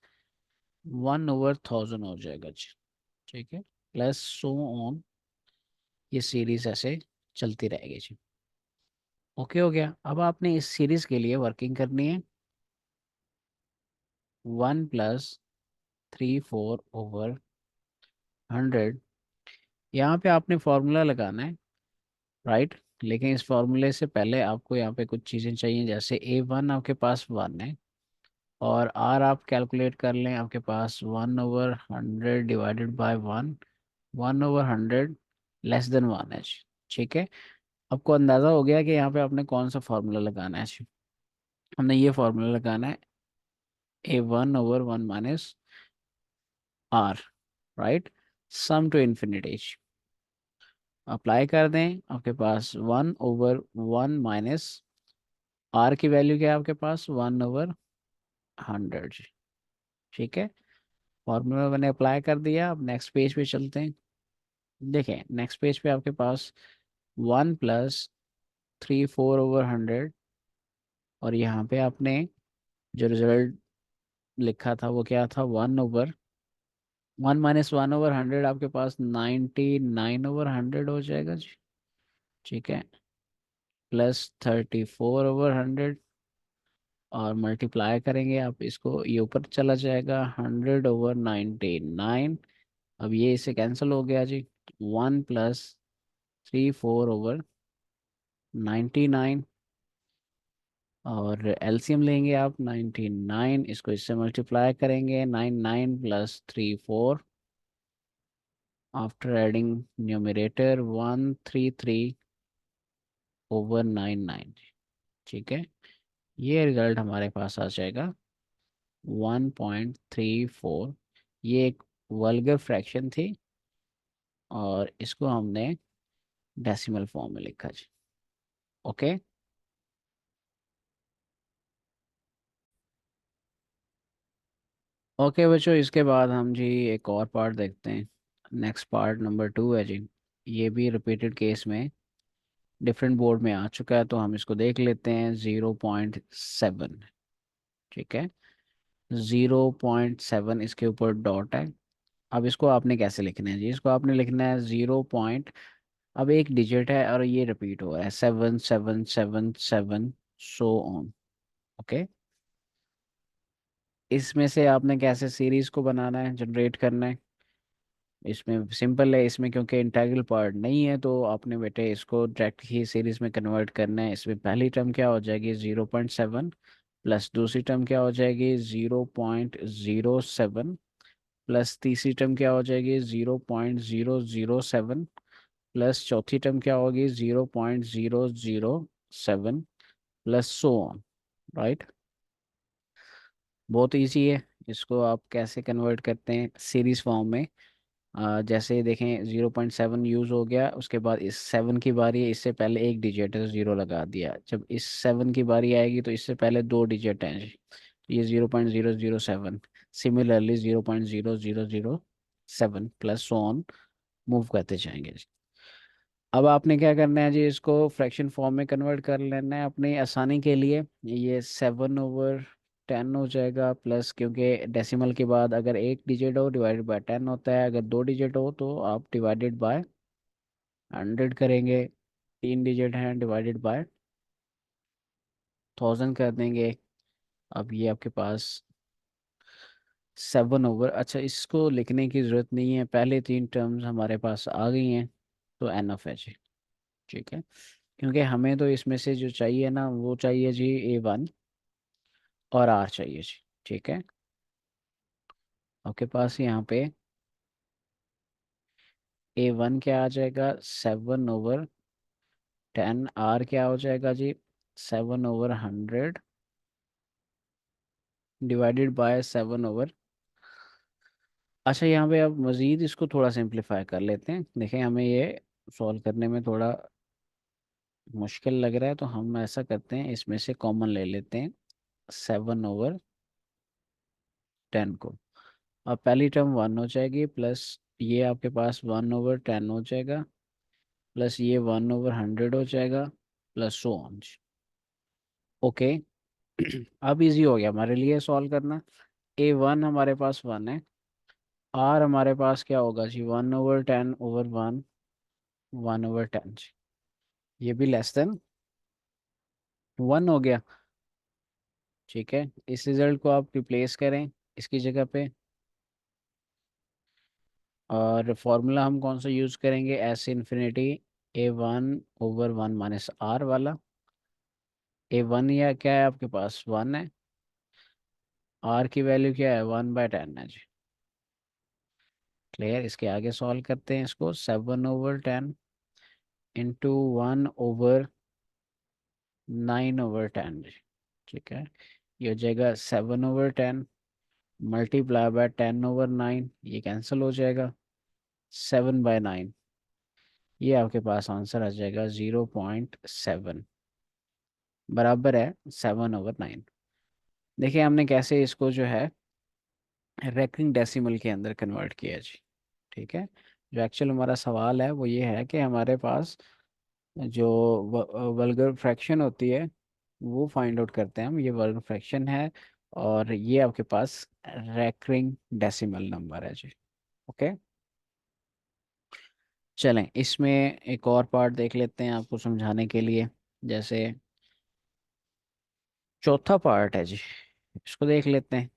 1/1000 हो जाएगा जी। ठीक है, प्लस सो ऑन, ये सीरीज ऐसे चलती रहेगी जी। ओके हो गया। अब आपने इस सीरीज के लिए वर्किंग करनी है, 1+34/100। यहाँ पे आपने फॉर्मूला लगाना है, राइट, लेकिन इस फॉर्मूले से पहले आपको यहाँ पे कुछ चीज़ें चाहिए, जैसे A1 आपके पास 1 है, और R आप कैलकुलेट कर लें, आपके पास 1/100 डिवाइडेड बाय 1, 1/100 << 1 है। ठीक है, आपको अंदाज़ा हो गया कि यहाँ पे आपने कौन सा फार्मूला लगाना है। हमने ये फार्मूला लगाना है, A1/1 - R, right, sum to infinity. Apply कर दें, आपके पास 1/1 माइनस आर की वैल्यू क्या है आपके पास, 1/100। ठीक है, फॉर्मूला मैंने अप्लाई कर दिया। अब नेक्स्ट पेज पे चलते हैं। देखें नेक्स्ट पेज पे आपके पास 1+3/4/100, और यहाँ पे आपने जो रिजल्ट लिखा था वो क्या था, 1/1 - 1/100 आपके पास 99/100 हो जाएगा जी। ठीक है, +34/100, और मल्टीप्लाई करेंगे आप इसको, ये ऊपर चला जाएगा 100/99। अब ये इससे कैंसिल हो गया जी। 1+3/4/99, और एलसीएम लेंगे आप 99, इसको इससे मल्टीप्लाई करेंगे, 99 + 3 4, आफ्टर एडिंग न्यूमरेटर 133/99। ठीक है, ये रिजल्ट हमारे पास आ जाएगा 1.34। ये एक वल्गर फ्रैक्शन थी, और इसको हमने डेसिमल फॉर्म में लिखा जी। ओके, ओके बच्चों, इसके बाद हम जी एक और पार्ट देखते हैं। नेक्स्ट पार्ट नंबर 2 है जी। ये भी रिपीटेड केस में डिफरेंट बोर्ड में आ चुका है, तो हम इसको देख लेते हैं। 0.7। ठीक है, 0.7 इसके ऊपर डॉट है। अब इसको आपने कैसे लिखना है जी, इसको आपने लिखना है 0 अब एक डिजिट है और ये रिपीट हो रहा है, 7 7 7 7, सो ऑन। ओके, इसमें से आपने कैसे सीरीज को बनाना है, जनरेट करना है। इसमें सिंपल है, इसमें क्योंकि इंटीग्रल पार्ट नहीं है, तो आपने बेटे इसको डायरेक्ट ही सीरीज में कन्वर्ट करना है। इसमें पहली टर्म क्या हो जाएगी, 0.7, प्लस दूसरी टर्म क्या हो जाएगी, 0.07, प्लस तीसरी टर्म क्या हो जाएगी, 0.007, प्लस चौथी टर्म क्या होगी, 0.007, प्लस सो ऑन। राइट, बहुत इजी है। इसको आप कैसे कन्वर्ट करते हैं सीरीज फॉर्म में। जैसे देखें 0.7 यूज़ हो गया, उसके बाद इस 7 की बारी है, इससे पहले एक डिजिट है तो 0 लगा दिया। जब इस 7 की बारी आएगी तो इससे पहले दो डिजिट हैं जी, तो ये 0.007। Similarly 0.0007 plus so on move करते जाएंगे जी। अब आपने क्या करना है जी, इसको फ्रैक्शन फॉर्म में कन्वर्ट कर लेना है अपनी आसानी के लिए। ये 7/10 हो जाएगा, प्लस क्योंकि डेसिमल के बाद अगर एक डिजिट हो डिवाइडेड बाय 10 होता है, अगर दो डिजिट हो तो आप डिवाइडेड बाय 100 करेंगे। तीन डिजिट हैं, डिवाइडेड बाय 1000 कर देंगे। अब ये आपके पास 7/, अच्छा इसको लिखने की ज़रूरत नहीं है, पहले तीन टर्म्स हमारे पास आ गई हैं, तो एन ऑफ है जी। ठीक है, क्योंकि हमें तो इसमें से जो चाहिए ना वो चाहिए जी A1 और आर चाहिए जी। ठीक है, आपके पास यहाँ पे A1 क्या आ जाएगा, 7/10, आर क्या हो जाएगा जी, 7/100, डिवाइडेड बाय 7/। अच्छा, यहाँ पे अब मज़ीद इसको थोड़ा सिंप्लीफाई कर लेते हैं। देखें हमें ये सॉल्व करने में थोड़ा मुश्किल लग रहा है, तो हम ऐसा करते हैं, इसमें से कॉमन ले लेते हैं 7/10 को। अब पहली टर्म 1 हो जाएगी, प्लस ये आपके पास 1/10 हो जाएगा, प्लस ये 1/100 हो जाएगा, प्लस सो ऑन। ओके, अब इजी हो गया हमारे लिए सॉल्व करना। A1 हमारे पास 1 है, आर हमारे पास क्या होगा जी, 1/10/1, 1/10 जी। ये भी लेस देन 1 हो गया। ठीक है, इस रिजल्ट को आप रिप्लेस करें इसकी जगह पे, और फॉर्मूला हम कौन सा यूज़ करेंगे, S∞ A1/1 माइनस आर वाला। A1 या क्या है आपके पास, 1 है, आर की वैल्यू क्या है, 1/10 है जी। क्लियर, इसके आगे सॉल्व करते हैं इसको, 7/10 इंटू 1/9/10 जी। ठीक है, ये हो जाएगा 7/10 मल्टीप्लाई बाय 10/9, ये कैंसिल हो जाएगा, 7/9। ये आपके पास आंसर आ जाएगा 0.7, बराबर है 7/9। देखिए हमने कैसे इसको जो है रैंकिंग डेसिमल के अंदर कन्वर्ट किया जी। ठीक है, जो एक्चुअल हमारा सवाल है वो ये है कि हमारे पास जो वल्गर फ्रैक्शन होती है वो फाइंड आउट करते हैं हम, ये वल्गर फ्रैक्शन है। और ये आपके पास रैंकिंग डेसिमल नंबर है जी। ओके, चलें इसमें एक और पार्ट देख लेते हैं आपको समझाने के लिए। जैसे चौथा पार्ट है जी, इसको देख लेते हैं।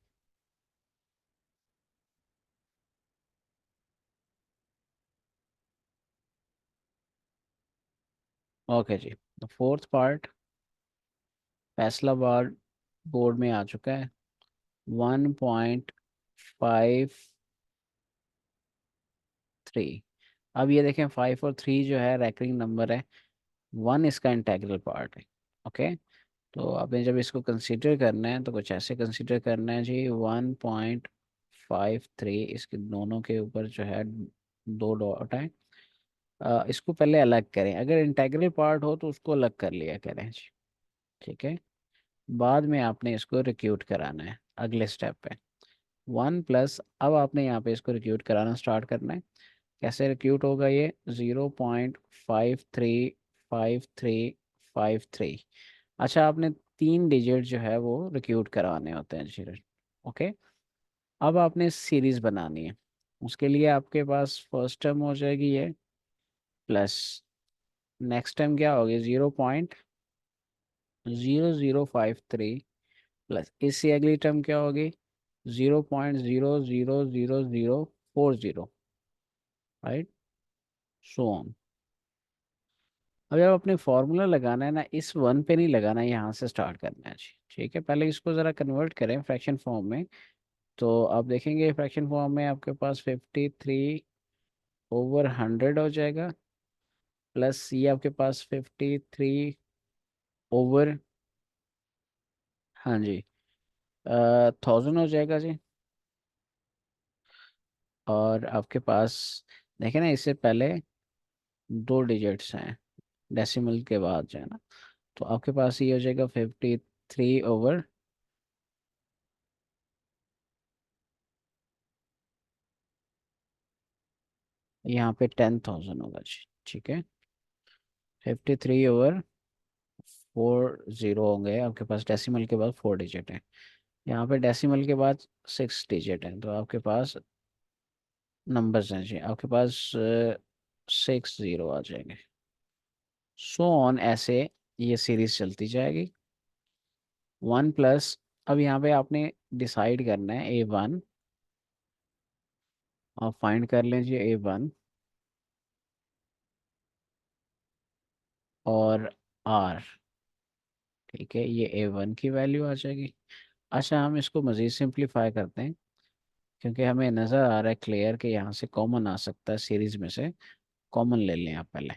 ओके जी, तो फोर्थ पार्ट फैसलाबाद बोर्ड में आ चुका है। 1.53। अब ये देखें 5 और 3 जो है रैंकिंग नंबर है, 1 इसका इंटेग्रल पार्ट है। ओके, तो आपने जब इसको कंसीडर करना है तो कुछ ऐसे कंसीडर करना है जी। 1.53 इसके दोनों के ऊपर जो है दो डॉट है। इसको पहले अलग करें, अगर इंटेग्रल पार्ट हो तो उसको अलग कर लिया करें जी। ठीक है, बाद में आपने इसको रिक्यूट कराना है अगले स्टेप पे। 1 प्लस, अब आपने यहाँ पे इसको रिक्यूट कराना स्टार्ट करना है। कैसे रिक्यूट होगा ये? 0.535353। अच्छा, आपने 3 डिजिट जो है वो रिक्यूट करवाने होते हैं जी। ओके, अब आपने सीरीज बनानी है। उसके लिए आपके पास फर्स्ट टर्म हो जाएगी ये, प्लस नेक्स्ट टर्म क्या होगी? 0.0053, प्लस इससे अगली टर्म क्या होगी? 0.000040, राइट, सो ऑन। अब जब अपने फॉर्मूला लगाना है ना, इस 1 पे नहीं लगाना है, यहाँ से स्टार्ट करना है जी। ठीक है, पहले इसको ज़रा कन्वर्ट करें फ्रैक्शन फॉर्म में। तो आप देखेंगे फ्रैक्शन फॉर्म में आपके पास 53/100 हो जाएगा, प्लस ये आपके पास 53/, हाँ जी, 1000 हो जाएगा जी। और आपके पास देखें ना, इससे पहले 2 डिजिट्स हैं डेसिमल के बाद जो है ना, तो आपके पास ये हो जाएगा 53/, यहाँ पे 10,000 होगा जी। ठीक है, 53/40 होंगे आपके पास, डेसिमल के बाद 4 डिजिट है। यहाँ पे डेसिमल के बाद 6 डिजिट है, तो आपके पास नंबर्स हैं जी, आपके पास 6 0 आ जाएंगे। सो ऑन, ऐसे ये सीरीज चलती जाएगी। 1 प्लस, अब यहाँ पे आपने डिसाइड करना है A1। आप फाइंड कर लीजिए A1 और R। ठीक है, ये A1 की वैल्यू आ जाएगी। अच्छा, हम इसको मज़ीद सिंप्लीफाई करते हैं, क्योंकि हमें नज़र आ रहा है क्लियर कि यहाँ से कॉमन आ सकता है सीरीज में से। कॉमन ले लें आप पहले,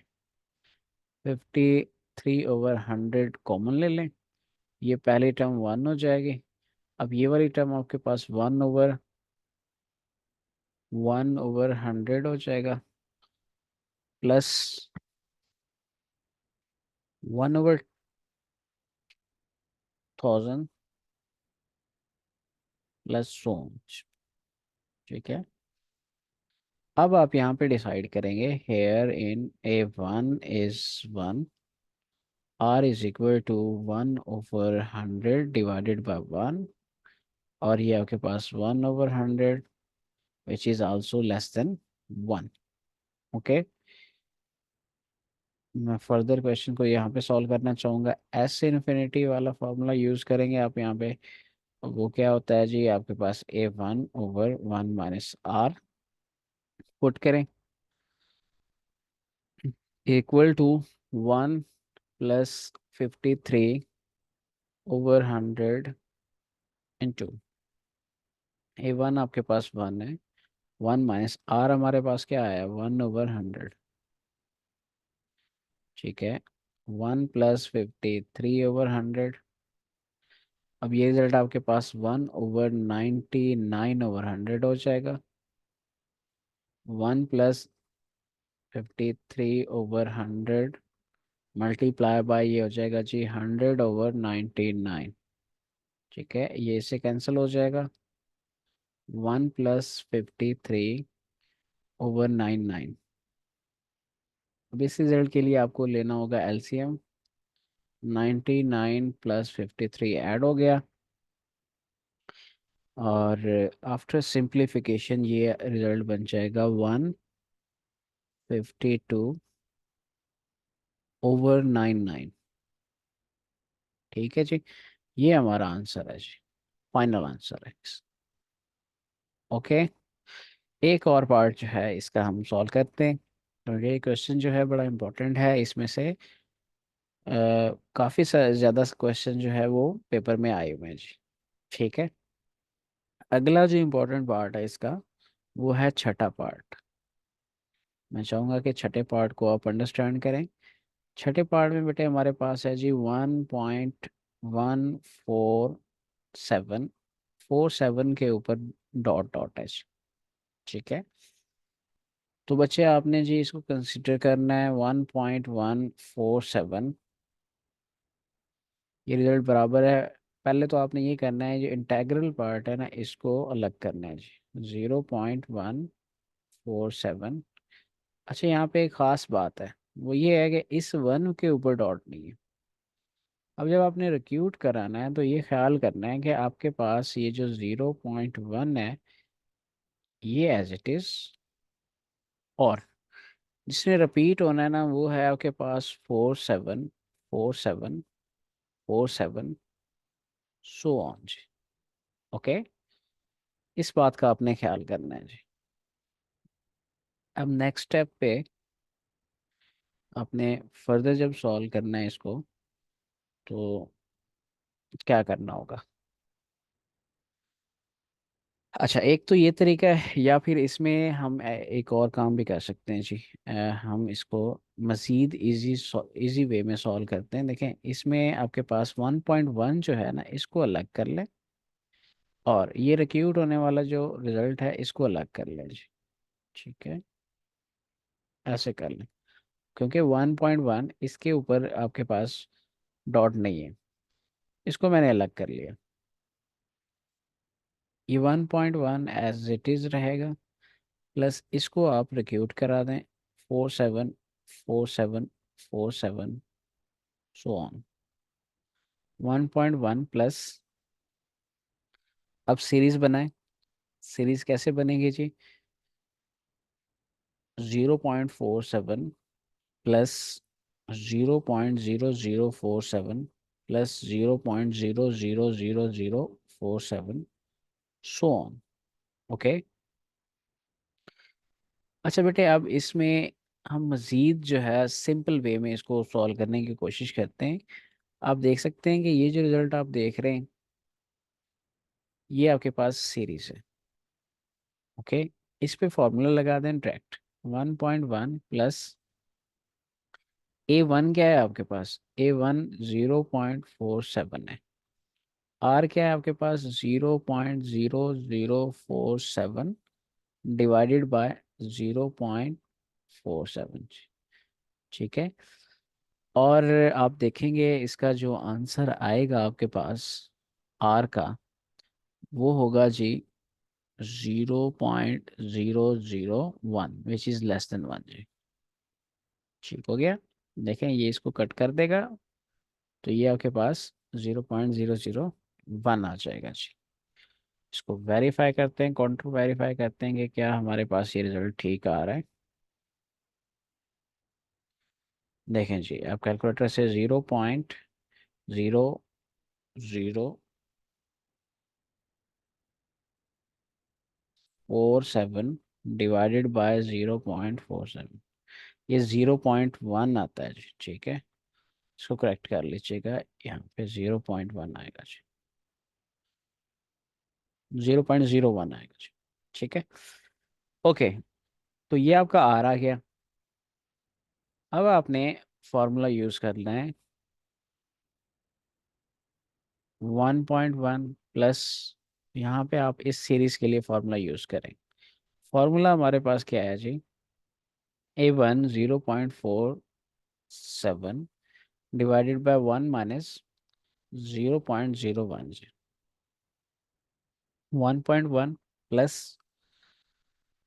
53/100 कॉमन ले लें। ये पहली टर्म 1 हो जाएगी। अब ये वाली टर्म आपके पास 1/100 हो जाएगा, प्लस 1/1000, प्लस सो। ठीक है, अब आप यहाँ पे डिसाइड करेंगे here in A1 is 1, R is equal to 1/100 divided by 1, और ये आपके पास 1/100 which is also less than 1। Okay, मैं फर्दर क्वेश्चन को यहाँ पे सॉल्व करना चाहूँगा। एस इन्फिनिटी वाला फॉर्मूला यूज़ करेंगे आप यहाँ पे। वो क्या होता है जी? आपके पास A1/1 - R पुट करें, इक्वल टू 1 + 53/100 इंटू A1 आपके पास 1 है, 1 - R हमारे पास क्या आया? 1/100। ठीक है, 1 + 53/100। अब ये रिजल्ट आपके पास 1/99/100 हो जाएगा। 1 53/100 मल्टीप्लाई बाय ये हो जाएगा जी 100/99। ठीक है, ये इससे कैंसिल हो जाएगा। 1 + 53/99। अब इस रिजल्ट के लिए आपको लेना होगा एलसीएम। 99 + 53 ऐड हो गया, और आफ्टर सिंप्लीफिकेशन ये रिजल्ट बन जाएगा 152/99। ठीक है जी, ये हमारा आंसर है जी, फाइनल आंसर है। ओके, एक और पार्ट जो है इसका हम सॉल्व करते हैं। तो ये क्वेश्चन जो है बड़ा इंपॉर्टेंट है, इसमें से काफ़ी ज़्यादा क्वेश्चन जो है वो पेपर में आए हुए हैं जी। ठीक है, अगला जो इम्पोर्टेंट पार्ट है इसका, वो है छठा पार्ट। मैं चाहूँगा कि छठे पार्ट को आप अंडरस्टैंड करें। छठे पार्ट में बेटे हमारे पास है जी 1.147, 47 के ऊपर डॉट डॉट है जी। ठीक है, तो बच्चे आपने जी इसको कंसिडर करना है 1.147। ये रिजल्ट बराबर है, पहले तो आपने ये करना है जो इंटेग्रल पार्ट है ना इसको अलग करना है जी, 0.147। अच्छा, यहाँ पे एक ख़ास बात है, वो ये है कि इस वन के ऊपर डॉट नहीं है। अब जब आपने रिक्यूट कराना है तो ये ख्याल करना है कि आपके पास ये जो 0.1 है ये एज इट इज़, और जिसने रिपीट होना है ना वो है आपके पास 47, 47, 47, सो ऑन जी। ओके, इस बात का आपने ख्याल करना है जी। अब नेक्स्ट स्टेप पे आपने फर्दर जब सॉल्व करना है इसको, तो क्या करना होगा। अच्छा, एक तो ये तरीका है, या फिर इसमें हम एक और काम भी कर सकते हैं जी। हम इसको मज़ीद इजी वे में सॉल्व करते हैं। देखें, इसमें आपके पास 1.1 जो है ना इसको अलग कर लें, और ये रिक्यूट होने वाला जो रिजल्ट है इसको अलग कर लें जी। ठीक है, ऐसे कर लें, क्योंकि 1.1 इसके ऊपर आपके पास डॉट नहीं है, इसको मैंने अलग कर लिया। ये 1.1 एज इट इज़ रहेगा, प्लस इसको आप रिक्यूट करा दें 47, 47, 47, सो ऑन। 1.1 प्लस, अब सीरीज बनाएं। सीरीज कैसे बनेगी जी, 0.47 plus 0.0047 plus 0.00047, so on. Okay, अच्छा बेटे, अब इसमें हम मज़ीद जो है सिंपल वे में इसको सॉल्व करने की कोशिश करते हैं। आप देख सकते हैं कि ये जो रिजल्ट आप देख रहे हैं ये आपके पास सीरीज है। ओके, इस पे फॉर्मूला लगा दें डायरेक्ट। 1.1 प्लस A1 क्या है आपके पास, A1 0.47 है। R क्या है आपके पास, 0.0047 डिवाइडेड बाय 0.47। ठीक है, और आप देखेंगे इसका जो आंसर आएगा आपके पास R का, वो होगा जी 0.001, विच इज़ लेस देन 1 जी। ठीक हो गया, देखें ये इसको कट कर देगा, तो ये आपके पास 0.001 आ जाएगा जी। इसको वेरीफाई करते हैं, काउंटर वेरीफाई करते हैं कि क्या हमारे पास ये रिजल्ट ठीक आ रहा है। देखें जी, आप कैलकुलेटर से 0.004 डिवाइडेड बाय 0.47, ये 0.1 आता है जी। ठीक है, इसको करेक्ट कर लीजिएगा, यहाँ पे 0.1 आएगा जी, 0.01 आएगा जी। ठीक है, ओके, तो ये आपका आर आ गया। अब आपने फॉर्मूला यूज़ करना है 1.1 प्लस, यहाँ पे आप इस सीरीज के लिए फॉर्मूला यूज़ करें। फॉर्मूला हमारे पास क्या है जी, A1 0.47 डिवाइडेड बाय 1 माइनस 0.01 जी, 1.1 प्लस।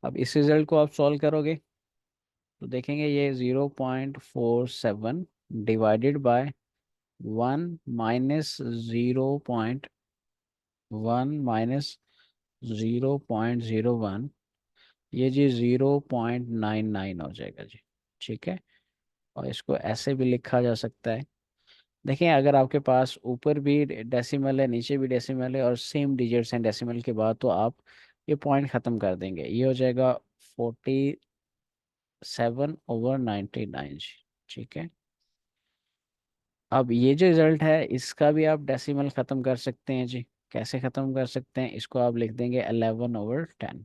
अब इस रिजल्ट को आप सॉल्व करोगे तो देखेंगे ये 0.47 डिवाइडेड बाय 1 माइनस 0.1 ये जी 0.99 हो जाएगा जी। ठीक है, और इसको ऐसे भी लिखा जा सकता है। देखिए अगर आपके पास ऊपर भी डेसिमल है नीचे भी डेसिमल है और सेम डिजिट्स हैं डेसिमल के बाद, तो आप ये पॉइंट ख़त्म कर देंगे। ये हो जाएगा 47/99 जी। ठीक है, अब ये जो रिजल्ट है इसका भी आप डेसिमल ख़त्म कर सकते हैं जी। कैसे ख़त्म कर सकते हैं, इसको आप लिख देंगे 11/10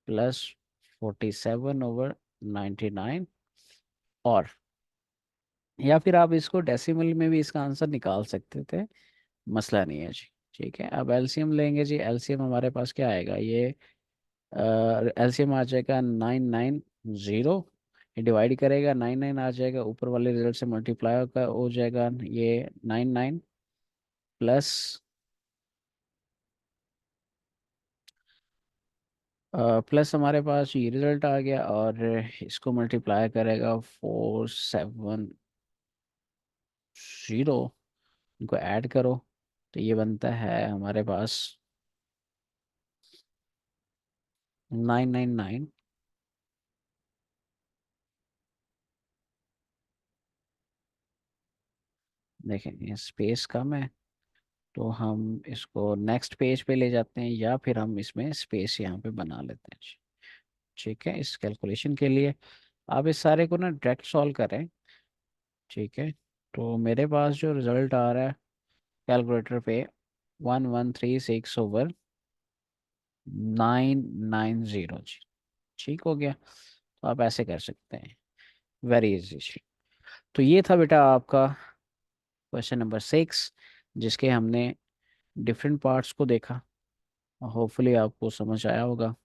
प्लस 47/99। और या फिर आप इसको डेसिमल में भी इसका आंसर निकाल सकते थे, मसला नहीं है जी। ठीक है, अब एलसीएम लेंगे जी। एलसीएम हमारे पास क्या आएगा, ये एलसीएम आ जाएगा 990। ये डिवाइड करेगा 99 आ जाएगा, ऊपर वाले रिजल्ट से मल्टीप्लाई होगा हो जाएगा ये 99 प्लस प्लस हमारे पास ये रिजल्ट आ गया, और इसको मल्टीप्लाई करेगा 470। इनको ऐड करो तो ये बनता है हमारे पास 999। देखें ये स्पेस कम है, तो हम इसको नेक्स्ट पेज पे ले जाते हैं, या फिर हम इसमें स्पेस यहाँ पे बना लेते हैं जी। ठीक है, इस कैलकुलेशन के लिए आप इस सारे को ना डायरेक्ट सॉल्व करें। ठीक है, तो मेरे पास जो रिजल्ट आ रहा है कैलकुलेटर पे 1136/990 जी। ठीक हो गया, तो आप ऐसे कर सकते हैं, वेरी इजी। तो ये था बेटा आपका क्वेश्चन नंबर 6, जिसके हमने डिफरेंट पार्ट्स को देखा। होपफुली आपको समझ आया होगा।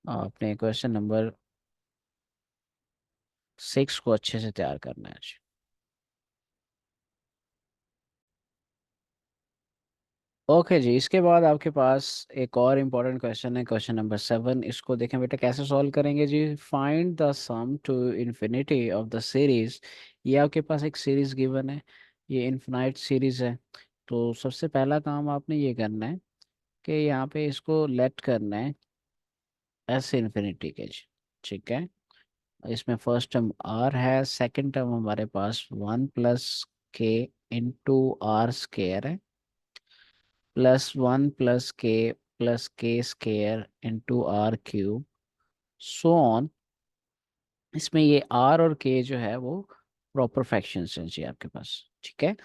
आपने क्वेश्चन नंबर 6 को अच्छे से तैयार करना है जी। ओके जी, इसके बाद आपके पास एक और इम्पोर्टेंट क्वेश्चन है, क्वेश्चन नंबर 7। इसको देखें बेटा कैसे सॉल्व करेंगे जी। Find the sum to infinity of the series. ये आपके पास एक सीरीज गिवन है, ये इनफिनाइट सीरीज है। तो सबसे पहला काम आपने ये करना है कि यहाँ पे इसको लेट करना है एस इन्फिनिटी के जी। ठीक है, इसमें फर्स्ट टर्म आर है, सेकंड टर्म हमारे पास 1 + k इंटू आर स्केयर है, +1 + k + k² into r³ so on. इसमें ये आर और के जो है वो प्रॉपर फ्रैक्शंस हैं जी आपके पास। ठीक है,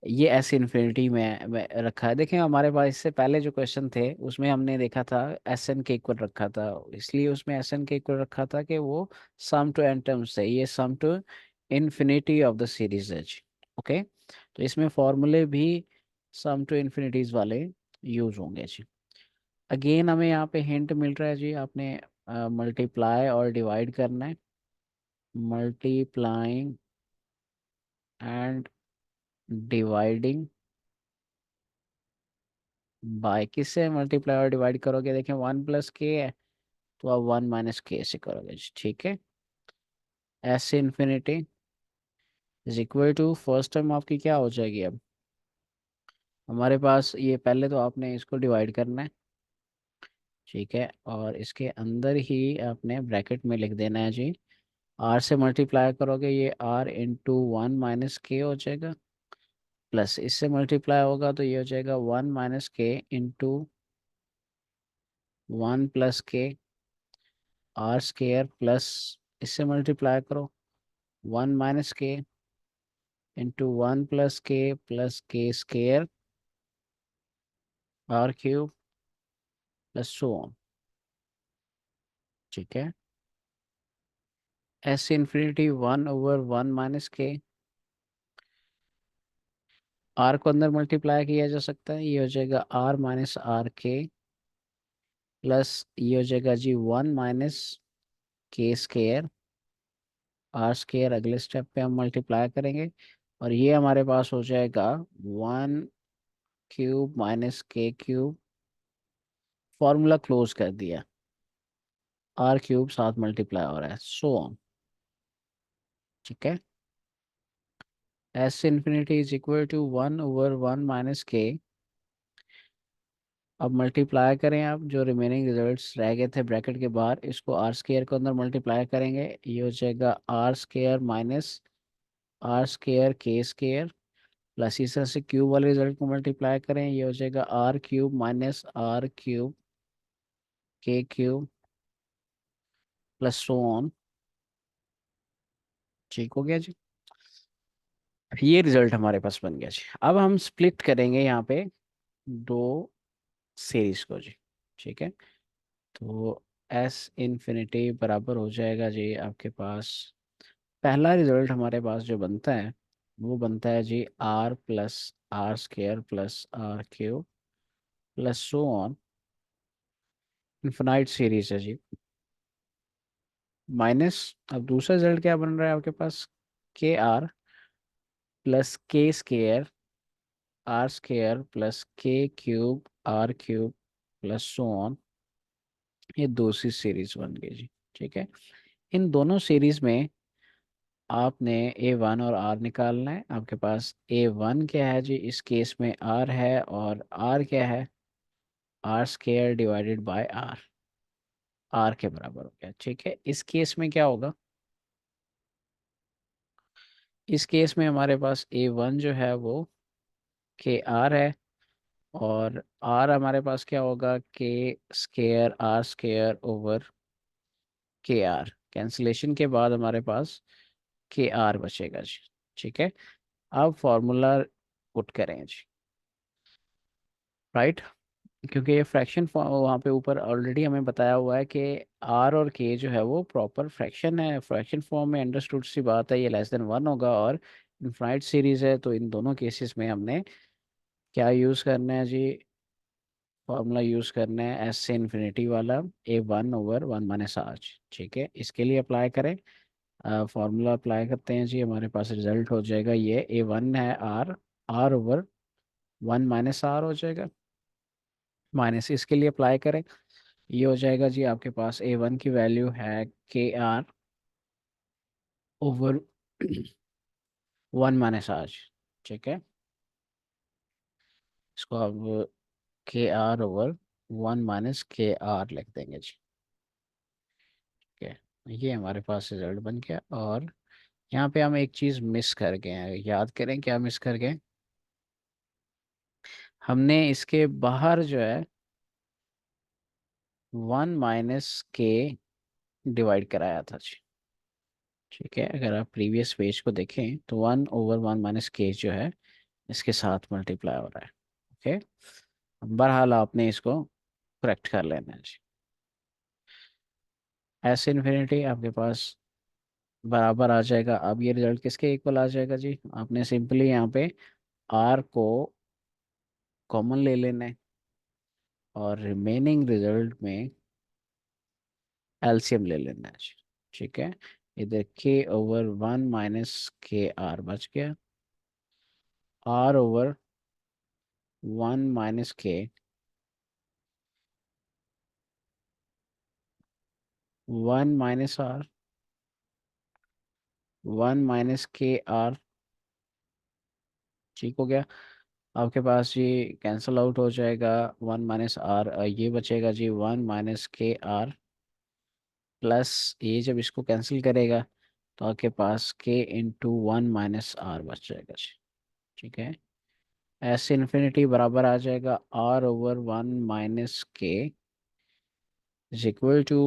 ये एस इन्फिनिटी में रखा है। देखें हमारे पास इससे पहले जो क्वेश्चन थे उसमें हमने देखा था एस एन के इक्वल रखा था, इसलिए उसमें एस एन के इक्वल रखा था कि वो सम टू एन टर्म्स है, ये sum to infinity of the series है जी। ओके, तो इसमें फॉर्मूले भी सम टू इन्फिनिटीज वाले यूज होंगे जी। अगेन हमें यहाँ पे हिंट मिल रहा है जी, आपने मल्टीप्लाई और डिवाइड करना है। मल्टीप्लाइंग एंड डिवाइडिंग बाय, किससे मल्टीप्लाई और डिवाइड करोगे, देखें 1 + k है तो आप 1 - k से करोगे जी। ठीक है, S infinity is equal to first term आपकी क्या हो जाएगी। अब हमारे पास ये पहले तो आपने इसको डिवाइड करना है। ठीक है, और इसके अंदर ही आपने ब्रैकेट में लिख देना है जी, आर से मल्टीप्लाई करोगे ये आर इंटू 1 - k हो जाएगा, प्लस इससे मल्टीप्लाई होगा तो ये हो जाएगा 1 - k into 1 + k R square, plus इससे मल्टीप्लाई करो 1 - k into 1 + k + k² r³ plus so on. ठीक है, एस इन्फिनिटी 1/1 - k, आर को अंदर मल्टीप्लाई किया जा सकता है, ये हो जाएगा r - r k प्लस ये हो जाएगा जी 1 - k स्केयर आर स्केयर अगले स्टेप पे हम मल्टीप्लाई करेंगे, और ये हमारे पास हो जाएगा 1³ - k³ फॉर्मूला क्लोज कर दिया, r³ साथ मल्टीप्लाई हो रहा है, सो ऑन। ठीक है, S infinity is equal to 1/1 - k। अब मल्टीप्लाई करें, आप जो रिमेनिंग रिजल्ट्स रह गए थे ब्रैकेट के बाहर, इसको आर स्केयर के अंदर मल्टीप्लाई करेंगे, ये हो जाएगा R square minus R square के स्केयर, प्लस इस तरह से क्यूब वाले रिजल्ट को मल्टीप्लाई करें, ये हो जाएगा r³ minus r³ k³ plus so on. ठीक हो गया जी, ये रिजल्ट हमारे पास बन गया जी। अब हम स्प्लिट करेंगे यहाँ पे दो सीरीज को जी। ठीक है, तो एस इन्फिनिटी बराबर हो जाएगा जी आपके पास, पहला रिजल्ट हमारे पास जो बनता है वो बनता है जी r plus R square plus r³ plus so on, infinite series है जी, माइनस। अब दूसरा रिजल्ट क्या बन रहा है आपके पास, kr plus K square R square plus k³ r³ plus so on, ये दो सी सीरीज बन गई जी। ठीक है, इन दोनों सीरीज में आपने a1 और r निकालना है। आपके पास a1 क्या है जी, इस केस में r है, और r क्या है, R square divided by r के बराबर हो गया। ठीक है, इस केस में क्या होगा, इस केस में हमारे पास a1 जो है वो के आर है, और r हमारे पास क्या होगा, के स्केयर आर स्केयर ओवर के आर, कैंसिलेशन के बाद हमारे पास के आर बचेगा जी। ठीक है, अब फॉर्मूला पुट करें जी, राइट, क्योंकि ये फ्रैक्शन वहाँ पे ऊपर ऑलरेडी हमें बताया हुआ है कि आर और के जो है वो प्रॉपर फ्रैक्शन है, फ्रैक्शन फॉर्म में अंडरस्टूड सी बात है, ये <1 होगा, और इनफाइनाइट सीरीज है, तो इन दोनों केसेस में हमने क्या यूज़ करना है जी, फॉर्मूला यूज़ करना है एस से इन्फिनिटी वाला, a1/1 - r। ठीक है, इसके लिए अप्लाई करें, फॉर्मूला अप्लाई करते हैं जी, हमारे पास रिजल्ट हो जाएगा, ये a1 है r, r/1 - r हो जाएगा, माइनस इसके लिए अप्लाई करें, ये हो जाएगा जी आपके पास a1 की वैल्यू है kr/1 - r। ठीक है, इसको अब kr/1 - kr लिख देंगे जी। ठीक है, ये हमारे पास रिजल्ट बन गया, और यहाँ पे हम एक चीज़ मिस कर गए हैं, याद करें क्या मिस कर गए, हमने इसके बाहर जो है 1 - के डिवाइड कराया था जी। ठीक है, अगर आप प्रीवियस पेज को देखें तो 1/1 - के जो है इसके साथ मल्टीप्लाई हो रहा है। ओके, बहरहाल आपने इसको करेक्ट कर लेना है जी। एस इन्फिनिटी आपके पास बराबर आ जाएगा, अब ये रिजल्ट किसके इक्वल आ जाएगा जी, आपने सिंपली यहाँ पे आर को कॉमन ले लेना है, और रिमेनिंग रिजल्ट में एलसीएम ले लेना है जी। ठीक है, इधर k/1 - के r बच गया, r/1 - के 1 - r 1 - के r। ठीक हो गया, आपके पास ये कैंसल आउट हो जाएगा, 1 - r, ये बचेगा जी 1 - के r, प्लस ये जब इसको कैंसिल करेगा तो आपके पास k × 1 - r बच जाएगा जी। ठीक है, एस इन्फिनिटी बराबर आ जाएगा r/1 - के इज इक्वल टू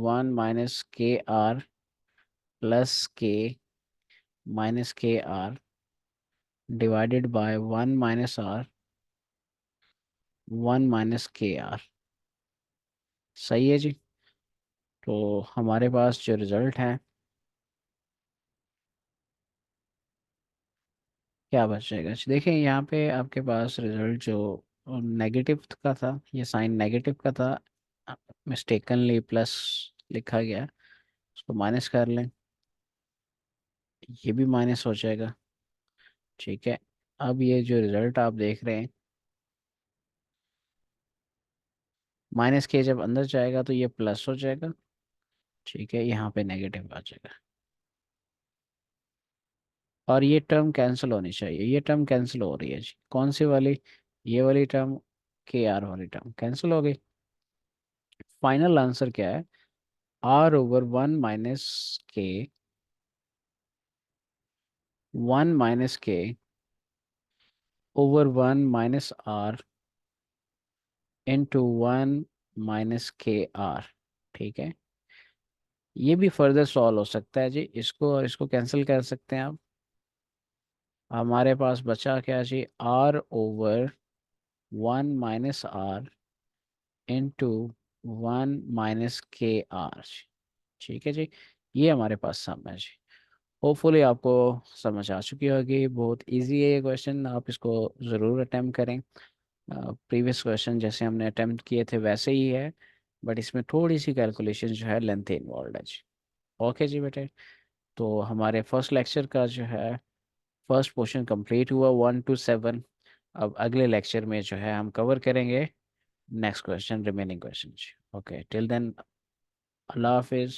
1 - के r प्लस k - के r डिवाइडेड बाय 1 - r 1 - के r। सही है जी, तो हमारे पास जो रिजल्ट है क्या बच जाएगा जी, देखिए यहाँ पे आपके पास रिजल्ट जो नेगेटिव का था, ये साइन नेगेटिव का था, मिस्टेकनली प्लस लिखा गया, उसको माइनस कर लें, ये भी माइनस हो जाएगा। ठीक है, अब ये जो रिजल्ट आप देख रहे हैं, माइनस के जब अंदर जाएगा तो ये प्लस हो जाएगा। ठीक है, यहाँ पे नेगेटिव आ जाएगा, और ये टर्म कैंसिल होनी चाहिए। ये टर्म कैंसिल हो रही है जी, कौन सी वाली? ये वाली टर्म, के आर वाली टर्म कैंसिल हो गई। फाइनल आंसर क्या है? R over one minus K, one minus K over one minus R into one minus K R. ठीक है, ये भी फर्दर सॉल्व हो सकता है जी, इसको और इसको कैंसिल कर सकते हैं आप। हमारे पास बचा क्या जी? R over one minus R into one minus K R. ठीक है जी, ये हमारे पास सम है जी। होपफुली आपको समझ आ चुकी होगी। बहुत इजी है ये क्वेश्चन, आप इसको ज़रूर अटेम्प्ट करें। प्रीवियस क्वेश्चन जैसे हमने अटेम्प्ट किए थे वैसे ही है, बट इसमें थोड़ी सी कैलकुलेशन जो है लेंथ इन्वॉल्व है जी। ओके जी बेटे, तो हमारे फर्स्ट लेक्चर का जो है फर्स्ट पोर्शन कंप्लीट हुआ, 1 to 7। अब अगले लेक्चर में जो है हम कवर करेंगे next question, remaining question. Okay, till then, अल्लाह हाफिज़।